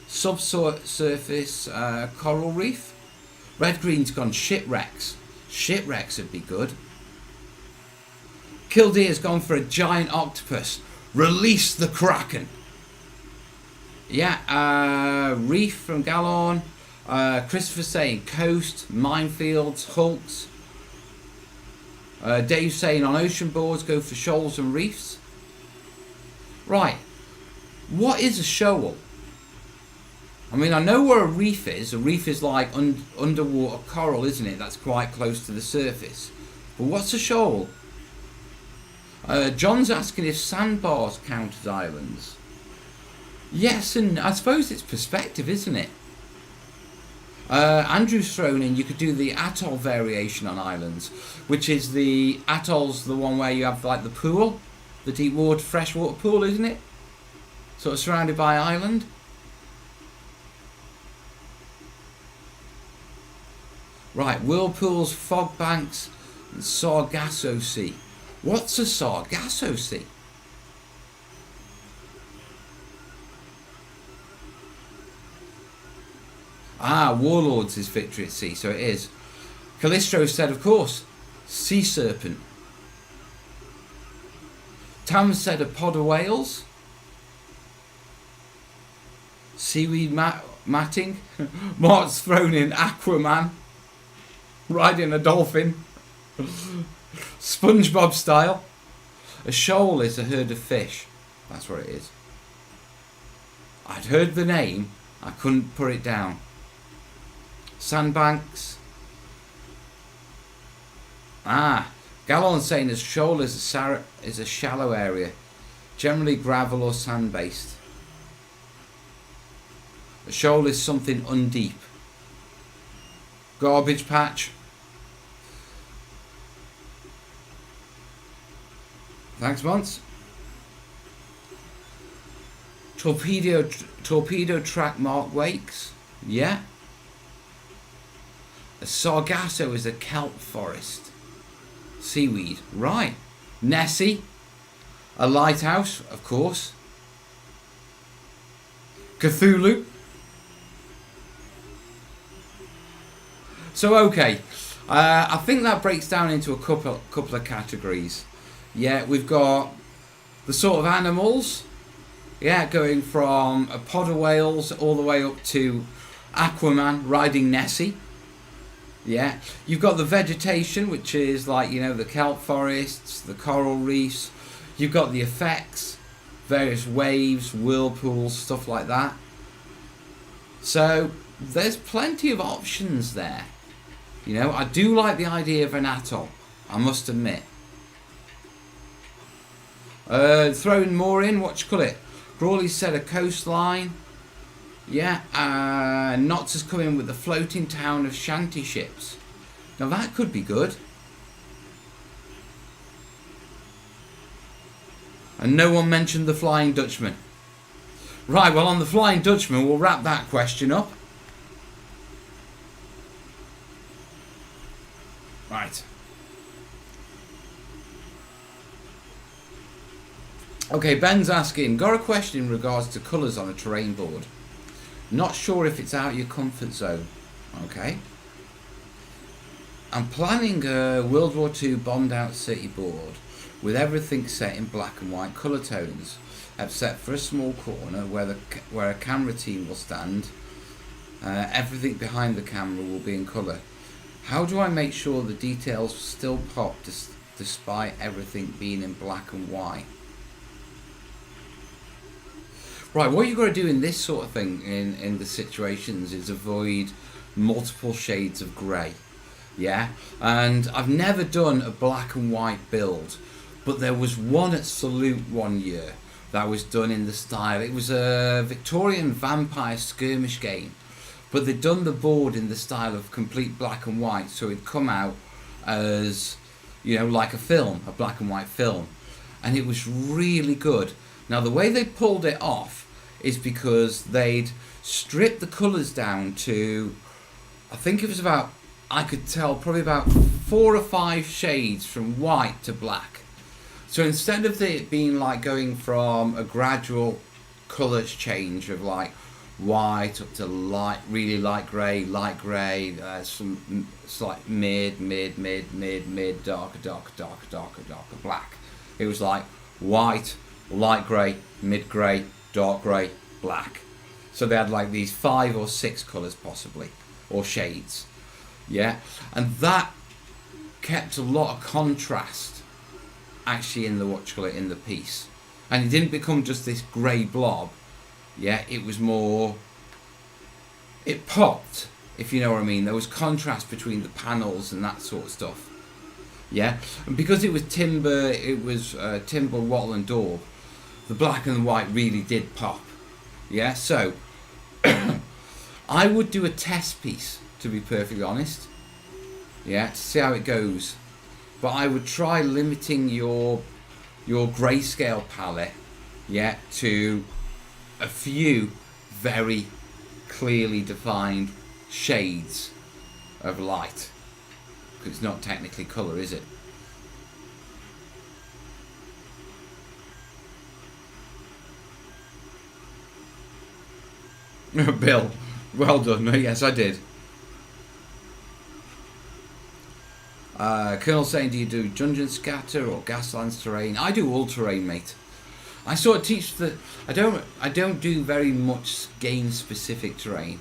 Subsurface coral reef. Red Green's gone shipwrecks. Shipwrecks would be good. Kildeer's gone for a giant octopus. Release the Kraken. Yeah, reef from Gallon. Christopher saying coast, minefields, hulks. Dave saying on ocean boards go for shoals and reefs. Right, what is a shoal? I mean, I know where a reef is. A reef is like underwater coral, isn't it? That's quite close to the surface. But what's a shoal? John's asking if sandbars count as islands. Yes, and I suppose it's perspective, isn't it? Andrew's thrown in, you could do the atoll variation on islands, which is the atoll's the one where you have like the pool, the deep water, freshwater pool, isn't it? Sort of surrounded by island. Right, whirlpools, fog banks, and Sargasso Sea. What's a Sargasso Sea? Ah, Warlords is Victory at Sea, so it is. Callisto said, of course, Sea Serpent. Tam said a pod of whales. Seaweed matting. Mark's thrown in Aquaman. Riding a dolphin. SpongeBob style. A shoal is a herd of fish. That's what it is. I'd heard the name. I couldn't put it down. Sandbanks. Ah, Gallon saying a shoal is a shallow area, generally gravel or sand based. A shoal is something undeep. Garbage patch. Thanks, Mons. Torpedo track Mark Wakes. Yeah. A Sargasso is a kelp forest. Seaweed. Right. Nessie. A lighthouse, of course. Cthulhu. So, okay. I think that breaks down into a couple of categories. Yeah, we've got the sort of animals. Yeah, going from a pod of whales all the way up to Aquaman riding Nessie. Yeah, you've got the vegetation, which is like, you know, the kelp forests, the coral reefs. You've got the effects, various waves, whirlpools, stuff like that. So there's plenty of options there. You know, I do like the idea of an atoll, I must admit. Throwing more in, what you call it? Crawley said a coastline. Yeah, Knots has come in with the floating town of shanty ships. Now that could be good. And no one mentioned the Flying Dutchman. Right, well, on the Flying Dutchman, we'll wrap that question up. Right. Okay, Ben's asking, got a question in regards to colours on a terrain board. Not sure if it's out of your comfort zone. Okay. I'm planning a World War II bombed out city board with everything set in black and white colour tones, except for a small corner where a camera team will stand. Everything behind the camera will be in colour. How do I make sure the details still pop despite everything being in black and white? Right, what you've got to do in this sort of thing, in the situations, is avoid multiple shades of grey. Yeah? And I've never done a black and white build, but there was one at Salute one year that was done in the style. It was a Victorian vampire skirmish game, but they'd done the board in the style of complete black and white, so it'd come out as, you know, like a film, a black and white film. And it was really good. Now, the way they pulled it off is because they'd stripped the colours down to, I think it was about, I could tell, probably about 4 or 5 shades from white to black. So instead of it being like going from a gradual colours change of like white up to light, really light grey, some slight mid, darker, black. It was like white, light grey, mid grey, dark grey, black. So they had like these 5 or 6 colours possibly, or shades. Yeah, and that kept a lot of contrast actually in the in the piece, and it didn't become just this grey blob. Yeah, it was more, it popped, if you know what I mean. There was contrast between the panels and that sort of stuff. Yeah, and because it was timber, wattle and daub, the black and the white really did pop. Yeah, so I would do a test piece, to be perfectly honest. Yeah, to see how it goes. But I would try limiting your grayscale palette, yeah, to a few very clearly defined shades of light. Because it's not technically colour, is it? Bill, well done. Yes, I did. Colonel saying, do you do dungeon scatter or gaslands terrain? I do all terrain, mate. I sort of teach the. I don't do very much game specific terrain.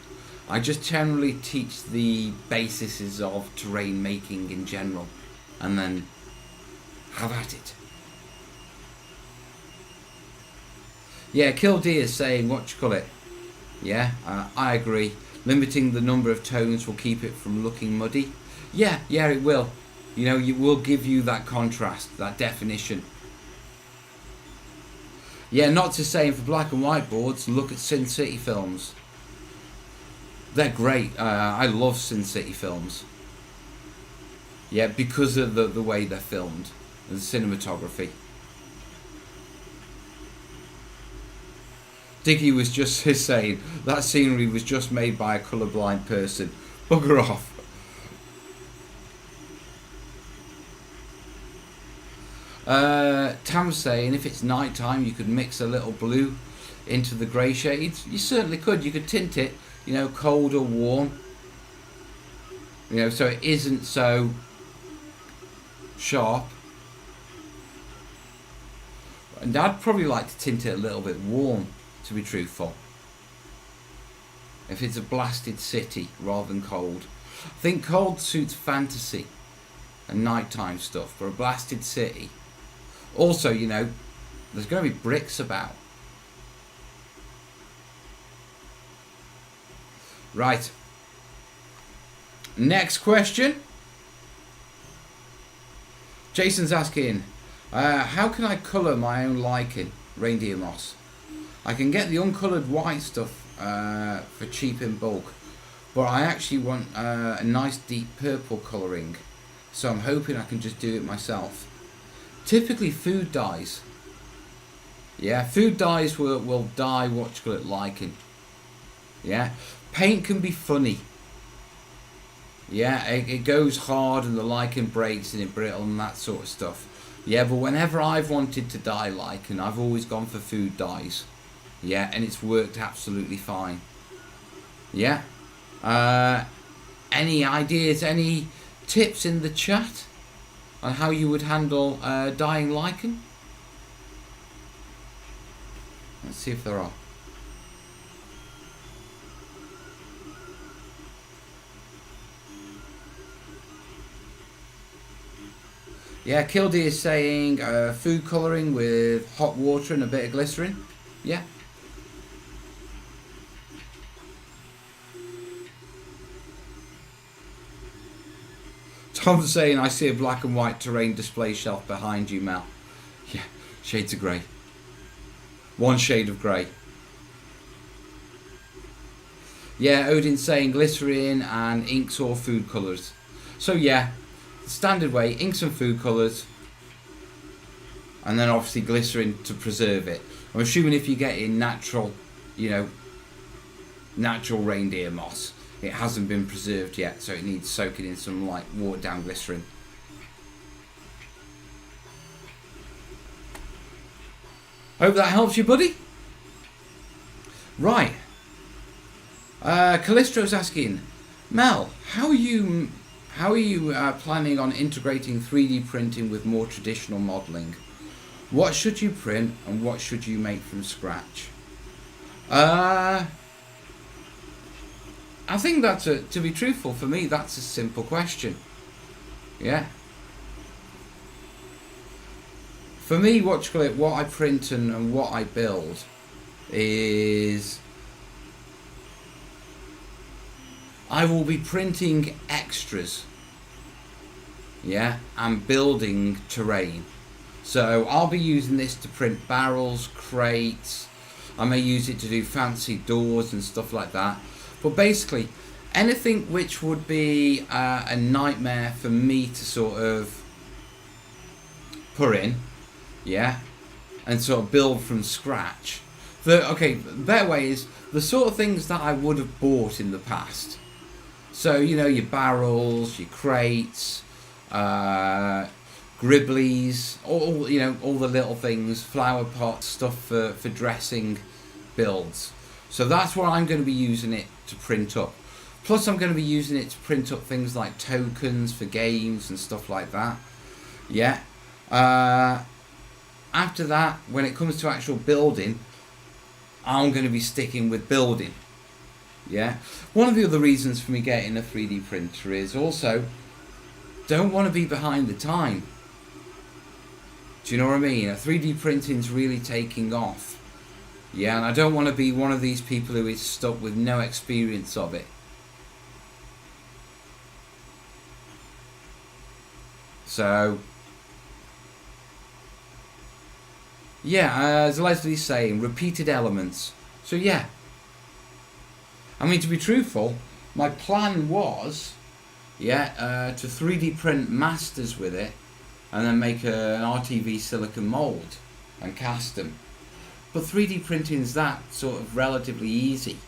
I just generally teach the bases of terrain making in general, and then have at it. Yeah, Kildee is saying, what you call it? Yeah, I agree. Limiting the number of tones will keep it from looking muddy. Yeah, it will. You know, it will give you that contrast, that definition. Yeah, not to say for black and white boards, look at Sin City films. They're great. I love Sin City films. Yeah, because of the way they're filmed, and the cinematography. Diggy was just saying that scenery was just made by a colourblind person. Bugger off. Tam's saying if it's night time you could mix a little blue into the grey shades. You certainly could. You could tint it, you know, cold or warm. You know, so it isn't so sharp. And I'd probably like to tint it a little bit warm, to be truthful. If it's a blasted city rather than cold. I think cold suits fantasy and nighttime stuff, but a blasted city. Also, you know, there's going to be bricks about. Right. Next question. Jason's asking, how can I colour my own lichen, reindeer moss? I can get the uncoloured white stuff for cheap in bulk, but I actually want a nice deep purple colouring, so I'm hoping I can just do it myself. Typically food dyes. Yeah, food dyes will dye what you call it lichen. Yeah, paint can be funny. Yeah, it goes hard and the lichen breaks and it brittle and that sort of stuff. Yeah, but whenever I've wanted to dye lichen, I've always gone for food dyes. Yeah, and it's worked absolutely fine. Yeah. Any ideas, any tips in the chat on how you would handle dyeing lichen? Let's see if there are. Yeah, Kildee is saying food colouring with hot water and a bit of glycerin. Yeah. Tom's saying I see a black and white terrain display shelf behind you, Mel. Yeah, shades of grey. One shade of grey. Yeah, Odin's saying glycerin and inks or food colours. So yeah, the standard way, inks and food colours. And then obviously glycerin to preserve it. I'm assuming if you get in natural, you know, natural reindeer moss, it hasn't been preserved yet, so it needs soaking in some like watered down glycerin. Hope that helps you, buddy. Right. Callistro's asking, Mel, how are you planning on integrating 3D printing with more traditional modelling? What should you print and what should you make from scratch? I think that's to be truthful, for me, that's a simple question. Yeah. For me, what I print and what I build is I will be printing extras. Yeah, and building terrain. So I'll be using this to print barrels, crates. I may use it to do fancy doors and stuff like that. But basically, anything which would be a nightmare for me to sort of put in, yeah, and sort of build from scratch. The better way is the sort of things that I would have bought in the past. So, you know, your barrels, your crates, gribblies, all the little things, flower pots, stuff for dressing builds. So that's what I'm going to be using it to print up. Plus I'm going to be using it to print up things like tokens for games and stuff like that. Yeah. After that, when it comes to actual building, I'm going to be sticking with building. Yeah. One of the other reasons for me getting a 3D printer is also don't want to be behind the time. Do you know what I mean? 3D printing's really taking off. Yeah, and I don't want to be one of these people who is stuck with no experience of it. So, yeah, as Leslie's saying, repeated elements. So yeah. I mean, to be truthful, my plan was, yeah, to 3D print masters with it, and then make an RTV silicon mold and cast them. But 3D printing is that sort of relatively easy.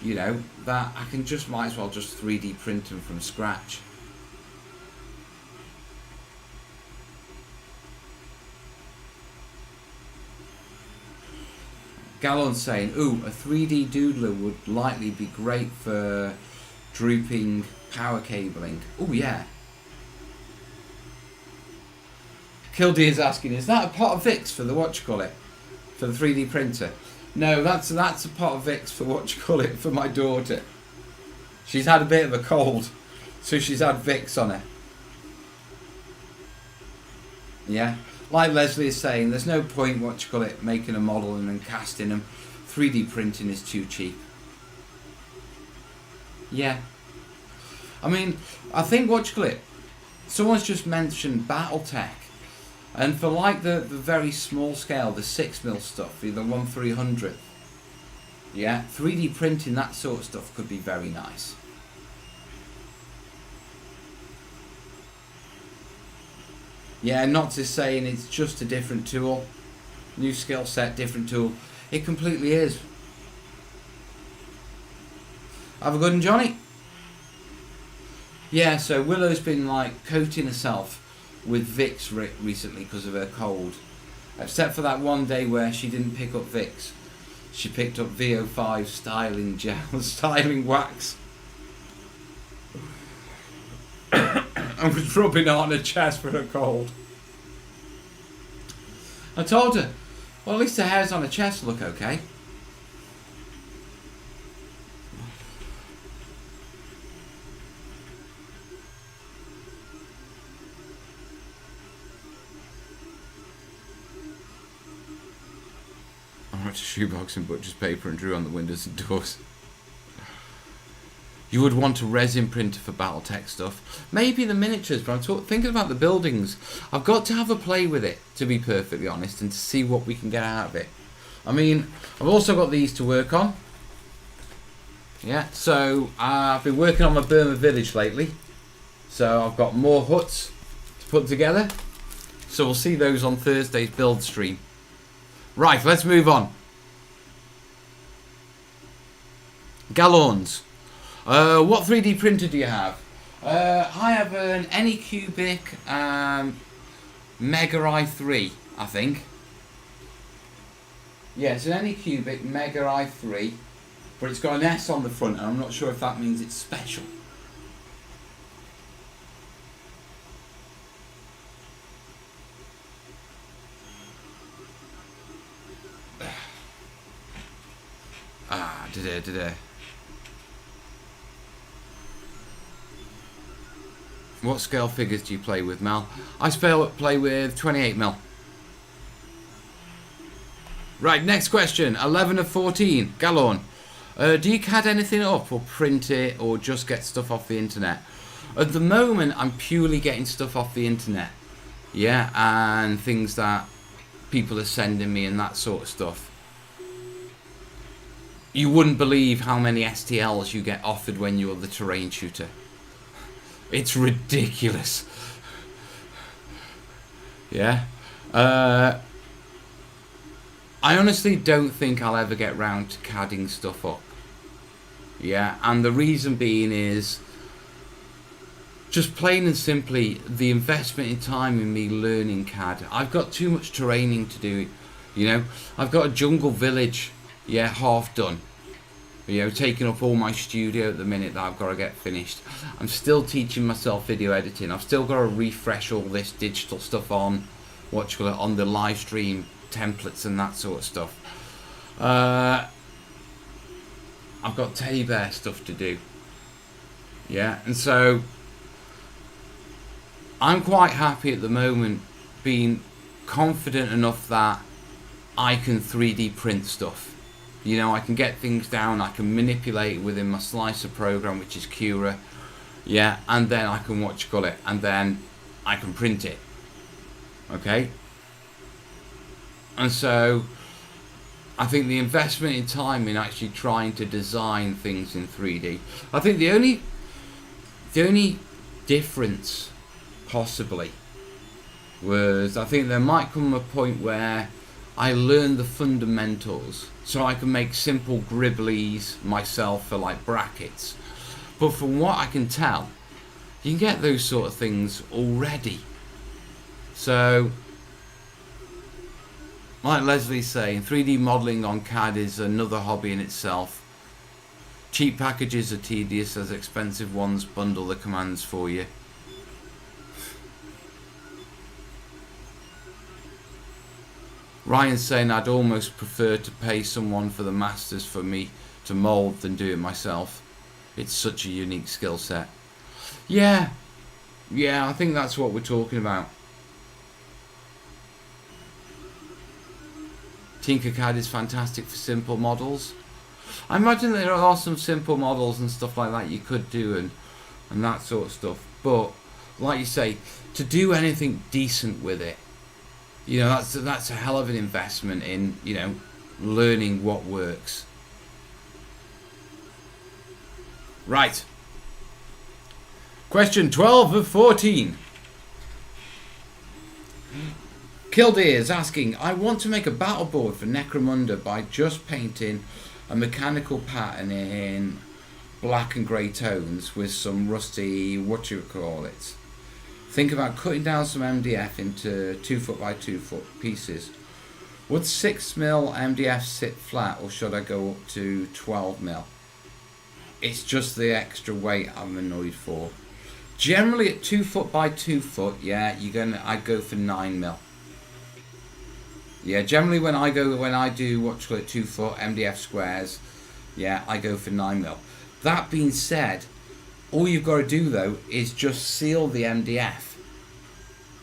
You know, that I can just might as well just 3D print them from scratch. Gallon's saying, ooh, a 3D doodler would likely be great for drooping power cabling. Oh yeah. Kildee is asking, is that a pot of Vicks for the whatchamacallit? For the 3D printer? No, that's a pot of Vicks for whatchamacallit for my daughter. She's had a bit of a cold, so she's had Vicks on her. Yeah. Like Leslie is saying, there's no point, making a model and then casting them. 3D printing is too cheap. Yeah. I mean, I think, someone's just mentioned Battletech. And for like the very small scale, the 6mm stuff, the 1/300, yeah, 3D printing that sort of stuff could be very nice. Yeah, not just saying it's just a different tool, new skill set, different tool. It completely is. Have a good one, Johnny. Yeah, so Willow's been like coating herself with Vicks recently because of her cold. Except for that one day where she didn't pick up Vicks. She picked up VO5 styling gel, styling wax. And was rubbing it on her chest for her cold. I told her, well, at least the hairs on her chest look okay. I went to shoebox and butcher's paper and drew on the windows and doors. You would want a resin printer for Battletech stuff. Maybe the miniatures, but I'm thinking about the buildings. I've got to have a play with it, to be perfectly honest, and to see what we can get out of it. I mean, I've also got these to work on. Yeah, so I've been working on my Burma village lately. So I've got more huts to put together. So we'll see those on Thursday's build stream. Right, let's move on. Gallons. What 3D printer do you have? I have an Anycubic Mega i3, I think. Yeah, it's an Anycubic Mega i3, but it's got an S on the front, and I'm not sure if that means it's special. Did I? What scale figures do you play with, Mal? I play with 28mm. Right, next question. 11 of 14. Gallon. Do you CAD anything up or print it or just get stuff off the internet? At the moment, I'm purely getting stuff off the internet. Yeah, and things that people are sending me and that sort of stuff. You wouldn't believe how many STLs you get offered when you're the terrain shooter. It's ridiculous. Yeah. I honestly don't think I'll ever get round to CADing stuff up. Yeah, and the reason being is just plain and simply the investment in time in me learning CAD. I've got too much terraining to do, you know. I've got a jungle village Yeah, half done. You know, taking up all my studio at the minute that I've got to get finished. I'm still teaching myself video editing. I've still got to refresh all this digital stuff on on the live stream templates and that sort of stuff. I've got teddy bear stuff to do. Yeah, and so I'm quite happy at the moment being confident enough that I can 3D print stuff. You know, I can get things down, I can manipulate it within my slicer program, which is Cura. Yeah, and then I can and then I can print it. Okay? And so I think the investment in time in actually trying to design things in 3D, I think the only difference possibly was, I think there might come a point where I learn the fundamentals so I can make simple gribblies myself for like brackets. But from what I can tell, you can get those sort of things already. So, like Leslie's saying, 3D modelling on CAD is another hobby in itself. Cheap packages are tedious as expensive ones bundle the commands for you. Ryan's saying I'd almost prefer to pay someone for the masters for me to mould than do it myself. It's such a unique skill set. Yeah, I think that's what we're talking about. Tinkercad is fantastic for simple models. I imagine there are some simple models and stuff like that you could do and that sort of stuff. But like you say, to do anything decent with it, you know, that's a hell of an investment in, you know, learning what works. Right. Question 12 of 14. Kildare is asking, I want to make a battle board for Necromunda by just painting a mechanical pattern in black and grey tones with some rusty, what you call it. Think about cutting down some MDF into 2 by 2 pieces. Would 6mm MDF sit flat, or should I go up to 12mm? It's just the extra weight I'm annoyed for. Generally at 2 by 2, yeah, I'd go for 9mm. Yeah, generally when I do what you call it 2 MDF squares, yeah, I go for 9mm. That being said, all you've got to do though is just seal the MDF.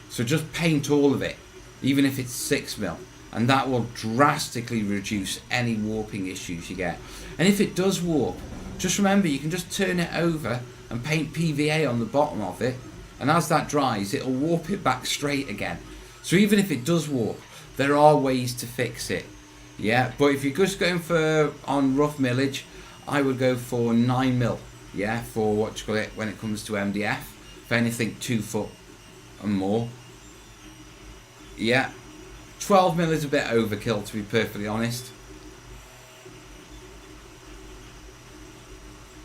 So just paint all of it, even if it's 6mm, and that will drastically reduce any warping issues you get. And if it does warp, just remember you can just turn it over and paint PVA on the bottom of it, and as that dries, it'll warp it back straight again. So even if it does warp, there are ways to fix it. Yeah, but if you're just going on rough millage, I would go for 9mm. Yeah, for what you call it when it comes to MDF. For anything 2 and more. Yeah, 12mm is a bit overkill, to be perfectly honest.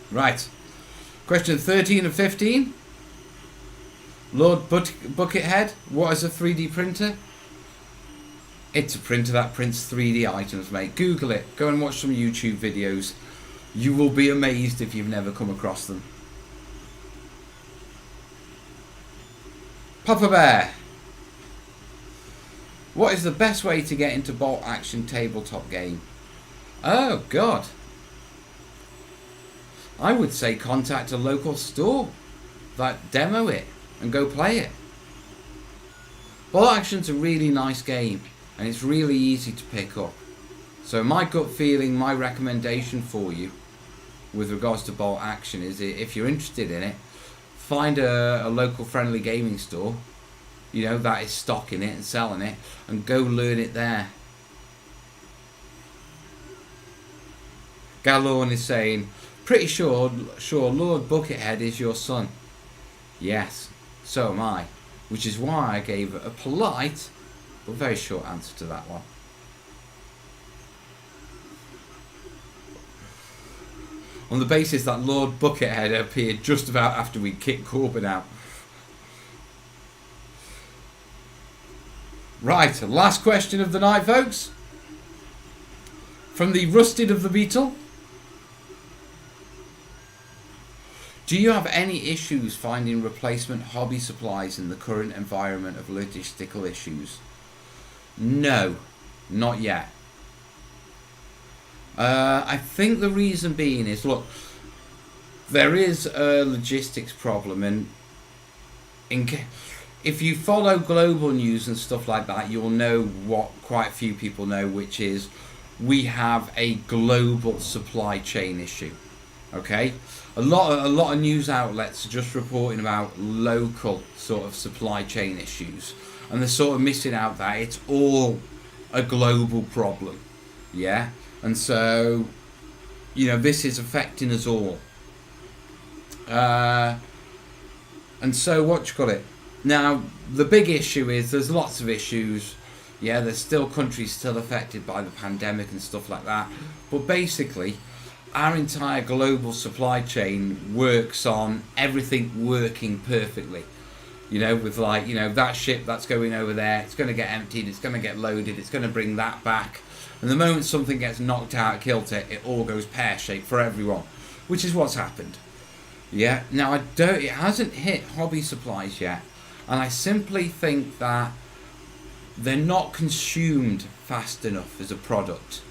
Right, question 13 of 15. Lord Buckethead, what is a 3D printer? It's a printer that prints 3D items, mate. Google it, go and watch some YouTube videos. You will be amazed if you've never come across them. Papa Bear, what is the best way to get into bolt action tabletop game? Oh God, I would say contact a local store that demo it and go play it. Bolt action's a really nice game and it's really easy to pick up. So my gut feeling, my recommendation for you with regards to bolt action is, if you're interested in it, find a local friendly gaming store, you know, that is stocking it and selling it, and go learn it there. Galorn is saying, pretty sure Lord Buckethead is your son. Yes, so am I, which is why I gave a polite but very short answer to that one. On the basis that Lord Buckethead appeared just about after we kicked Corbin out. Right, last question of the night, folks. From the Rusted of the Beetle. Do you have any issues finding replacement hobby supplies in the current environment of logistical issues? No, not yet. I think the reason being is, look, there is a logistics problem, and if you follow global news and stuff like that, you'll know what quite a few people know, which is we have a global supply chain issue. Okay, a lot of news outlets are just reporting about local sort of supply chain issues, and they're sort of missing out that it's all a global problem. Yeah, and so this is affecting us all. And so what you call it? Now the big issue is there's lots of issues. Yeah, there's still countries still affected by the pandemic and stuff like that. But basically, our entire global supply chain works on everything working perfectly. With that ship that's going over there, it's going to get emptied, it's going to get loaded, it's going to bring that back. And the moment something gets knocked out of kilter, it all goes pear-shaped for everyone, which is what's happened. Yeah. Now it hasn't hit hobby supplies yet, and I simply think that they're not consumed fast enough as a product.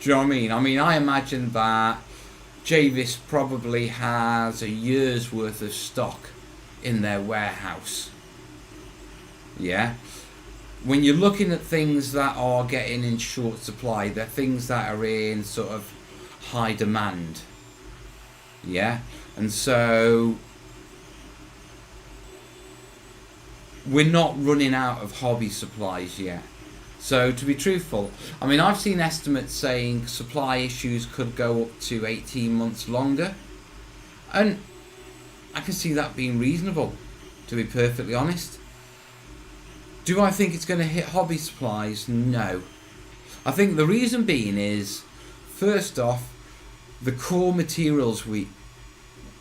Do you know what I mean? I imagine that Javis probably has a year's worth of stock in their warehouse. Yeah. When you're looking at things that are getting in short supply, they're things that are in sort of high demand. Yeah. And so we're not running out of hobby supplies yet. So to be truthful, I've seen estimates saying supply issues could go up to 18 months longer. And I can see that being reasonable, to be perfectly honest. Do I think it's going to hit hobby supplies? No. I think the reason being is, first off, the core materials we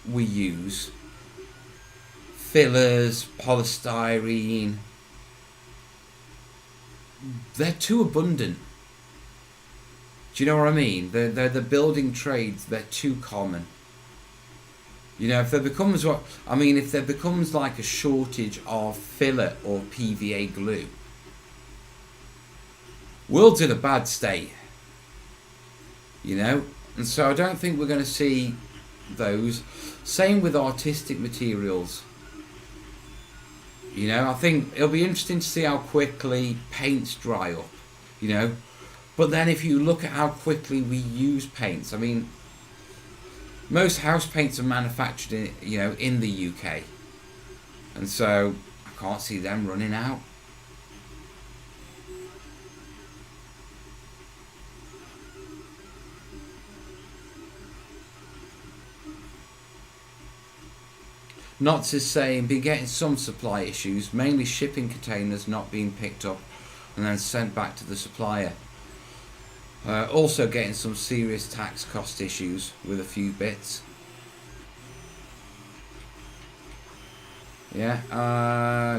use, fillers, polystyrene, they're too abundant. Do you know what I mean? They're the building trades, they're too common. If there becomes like a shortage of filler or PVA glue, world's in a bad state. And so I don't think we're going to see those. Same with artistic materials. I think it'll be interesting to see how quickly paints dry up. But then if you look at how quickly we use paints, most house paints are manufactured in the UK, and so I can't see them running out. Knots is saying, been getting some supply issues, mainly shipping containers not being picked up and then sent back to the supplier. Also getting some serious tax cost issues with a few bits. Yeah,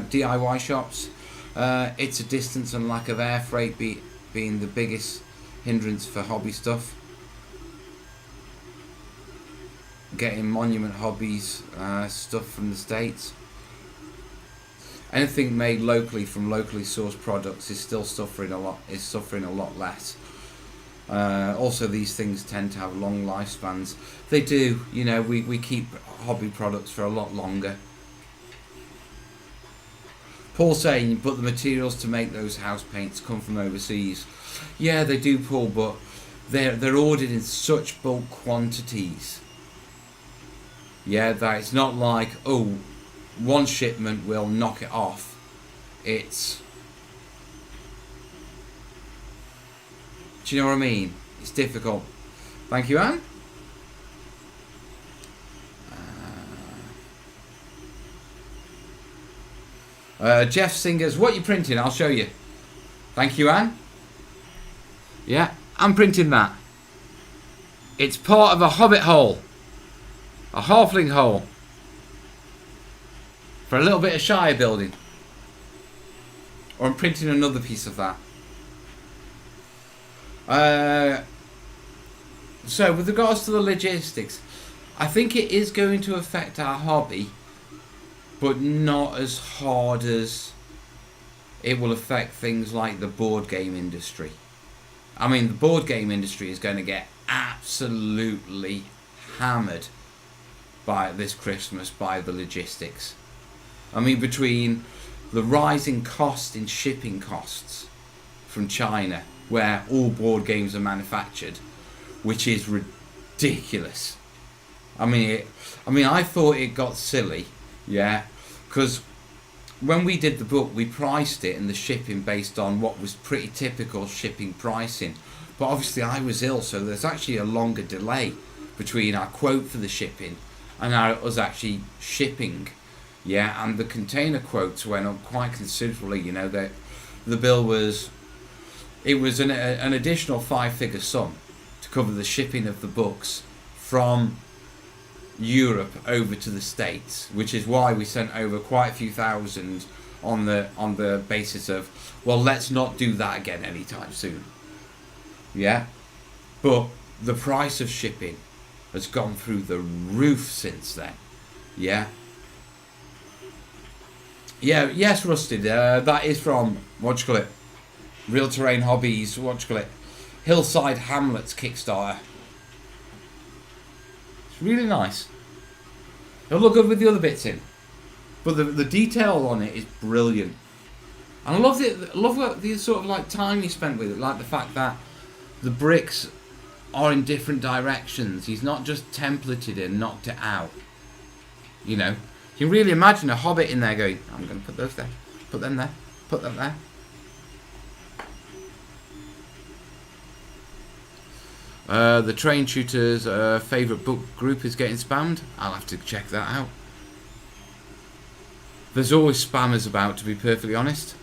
DIY shops. It's a distance and lack of air freight being the biggest hindrance for hobby stuff. Getting Monument Hobbies stuff from the States. Anything made locally from locally sourced products is still suffering a lot less. Also, these things tend to have long lifespans. They do. We keep hobby products for a lot longer. Paul saying, but the materials to make those house paints come from overseas. Yeah, they do, Paul, but they're ordered in such bulk quantities. Yeah, that it's not like, one shipment will knock it off. It's... Do you know what I mean? It's difficult. Thank you, Anne. Jeff Singers, what you printing? I'll show you. Thank you, Anne. Yeah, I'm printing that. It's part of a hobbit hole. A halfling hole. For a little bit of Shire building. Or I'm printing another piece of that. So with regards to the logistics, I think it is going to affect our hobby, but not as hard as it will affect things like the board game industry. I mean, the board game industry is going to get absolutely hammered by this Christmas by the logistics. I mean, between the rising cost in shipping costs from China, where all board games are manufactured, which is ridiculous. I mean, I thought it got silly, yeah, because when we did the book, we priced it and the shipping based on what was pretty typical shipping pricing. But obviously I was ill, so there's actually a longer delay between our quote for the shipping and us actually shipping. Yeah, and the container quotes went up quite considerably. You know, that the bill was, it was an additional 5-figure sum to cover the shipping of the books from Europe over to the States, which is why we sent over quite a few thousand on the basis of, well, let's not do that again anytime soon. Yeah, but the price of shipping has gone through the roof since then. Yeah. Yeah, yes, Rusted. That is from, Real Terrain Hobbies, Hillside Hamlets Kickstarter. It's really nice. It'll look good with the other bits in, but the detail on it is brilliant. And I love it. I love what the sort of like time he spent with it, like the fact that the bricks are in different directions. He's not just templated it and knocked it out. You know, you can really imagine a hobbit in there going, I'm going to put those there, put them there, put them there. The Train Shooter's favourite book group is getting spammed. I'll have to check that out. There's always spammers about, to be perfectly honest.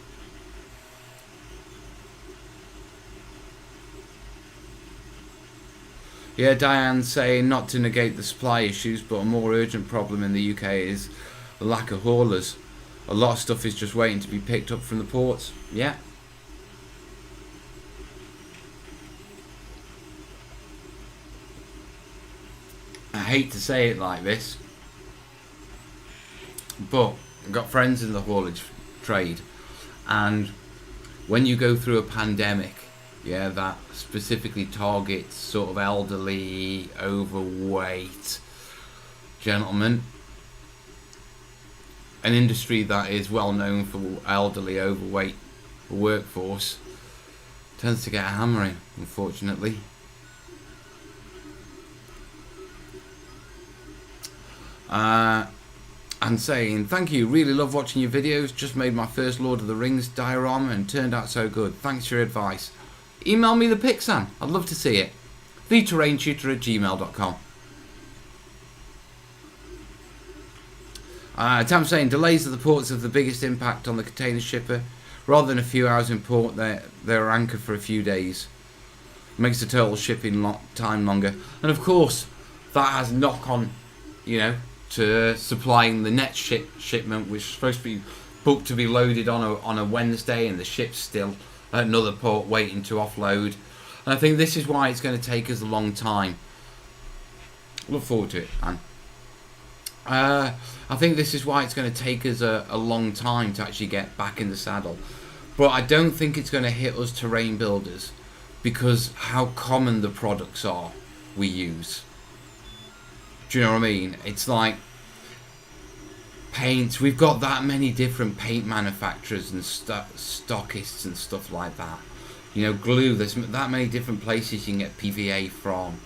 Yeah, Diane's saying not to negate the supply issues, but a more urgent problem in the UK is the lack of haulers. A lot of stuff is just waiting to be picked up from the ports. Yeah. I hate to say it like this, but I've got friends in the haulage trade, and when you go through a pandemic, yeah, that specifically targets sort of elderly, overweight gentlemen, an industry that is well known for elderly, overweight workforce, tends to get a hammering, unfortunately. And saying, thank you, really love watching your videos, just made my first Lord of the Rings diorama and turned out so good, thanks for your advice. Email me the pics, Sam, I'd love to see it. theterraintutor@gmail.com. Tam saying, delays at the ports have the biggest impact on the container shipper. Rather than a few hours in port, they're anchored for a few days. Makes the total shipping time longer. And of course, that has knock-on, you know, to supplying the next shipment, which is supposed to be booked to be loaded on a Wednesday, and the ship's still at another port waiting to offload. And I think this is why it's going to take us a long time. Look forward to it, man. I think this is why it's going to take us a long time to actually get back in the saddle. But I don't think it's going to hit us terrain builders because how common the products are we use. Do you know what I mean? It's like paints. We've got that many different paint manufacturers and stockists and stuff like that. You know, glue. There's that many different places you can get PVA from.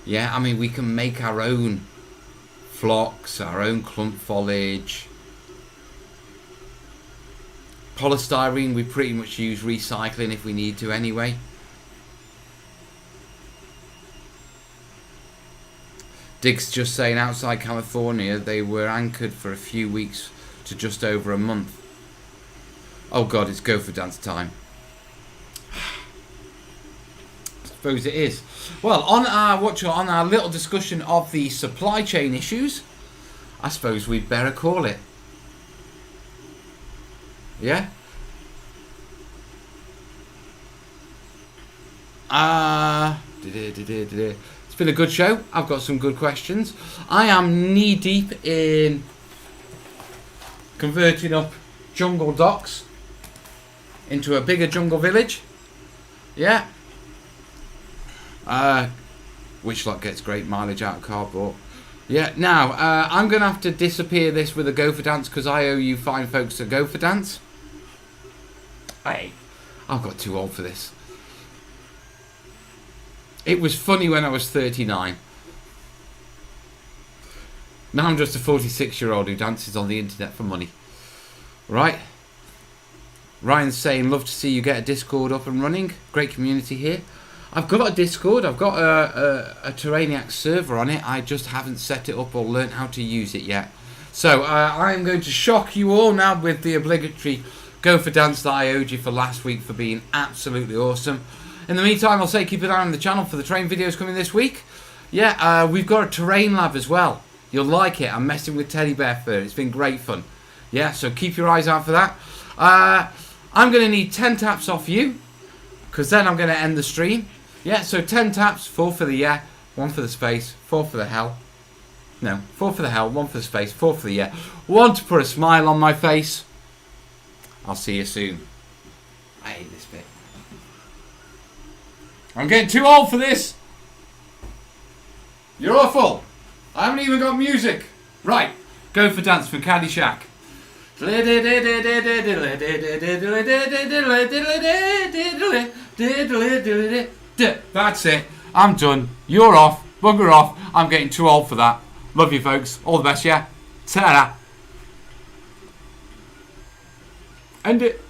Yeah, I mean, we can make our own flocks, our own clump foliage. Polystyrene, we pretty much use recycling if we need to anyway. Dig's just saying outside California they were anchored for a few weeks to just over a month. Oh god, it's go for dance time. I suppose it is. Well, on our little discussion of the supply chain issues, I suppose we'd better call it. Yeah? It's been a good show. I've got some good questions. I am knee deep in converting up jungle docks into a bigger jungle village. Yeah. Which lot gets great mileage out of cardboard. Yeah, now, I'm going to have to disappear this with a go for dance because I owe you fine folks a go for dance. Hey, I've got too old for this. It was funny when I was 39. Now I'm just a 46-year-old who dances on the internet for money. Right? Ryan's saying, love to see you get a Discord up and running. Great community here. I've got a Discord. I've got a Terrainiacs server on it. I just haven't set it up or learnt how to use it yet. So I'm going to shock you all now with the obligatory go for dance that I owed you for last week for being absolutely awesome. In the meantime, I'll say keep an eye on the channel for the terrain videos coming this week. Yeah, we've got a terrain lab as well. You'll like it. I'm messing with teddy bear fur. It's been great fun. Yeah, so keep your eyes out for that. I'm going to need 10 taps off you, because then I'm going to end the stream. Yeah, so 10 taps, 4 for the yeah, 1 for the space, 4 for the hell. No, 4 for the hell, 1 for the space, 4 for the yeah. 1 to put a smile on my face. I'll see you soon. I hate this bit. I'm getting too old for this. You're awful. I haven't even got music. Right, go for dance for Caddyshack. That's it. I'm done. You're off. Bugger off. I'm getting too old for that. Love you folks. All the best, yeah? Ta-da. End it.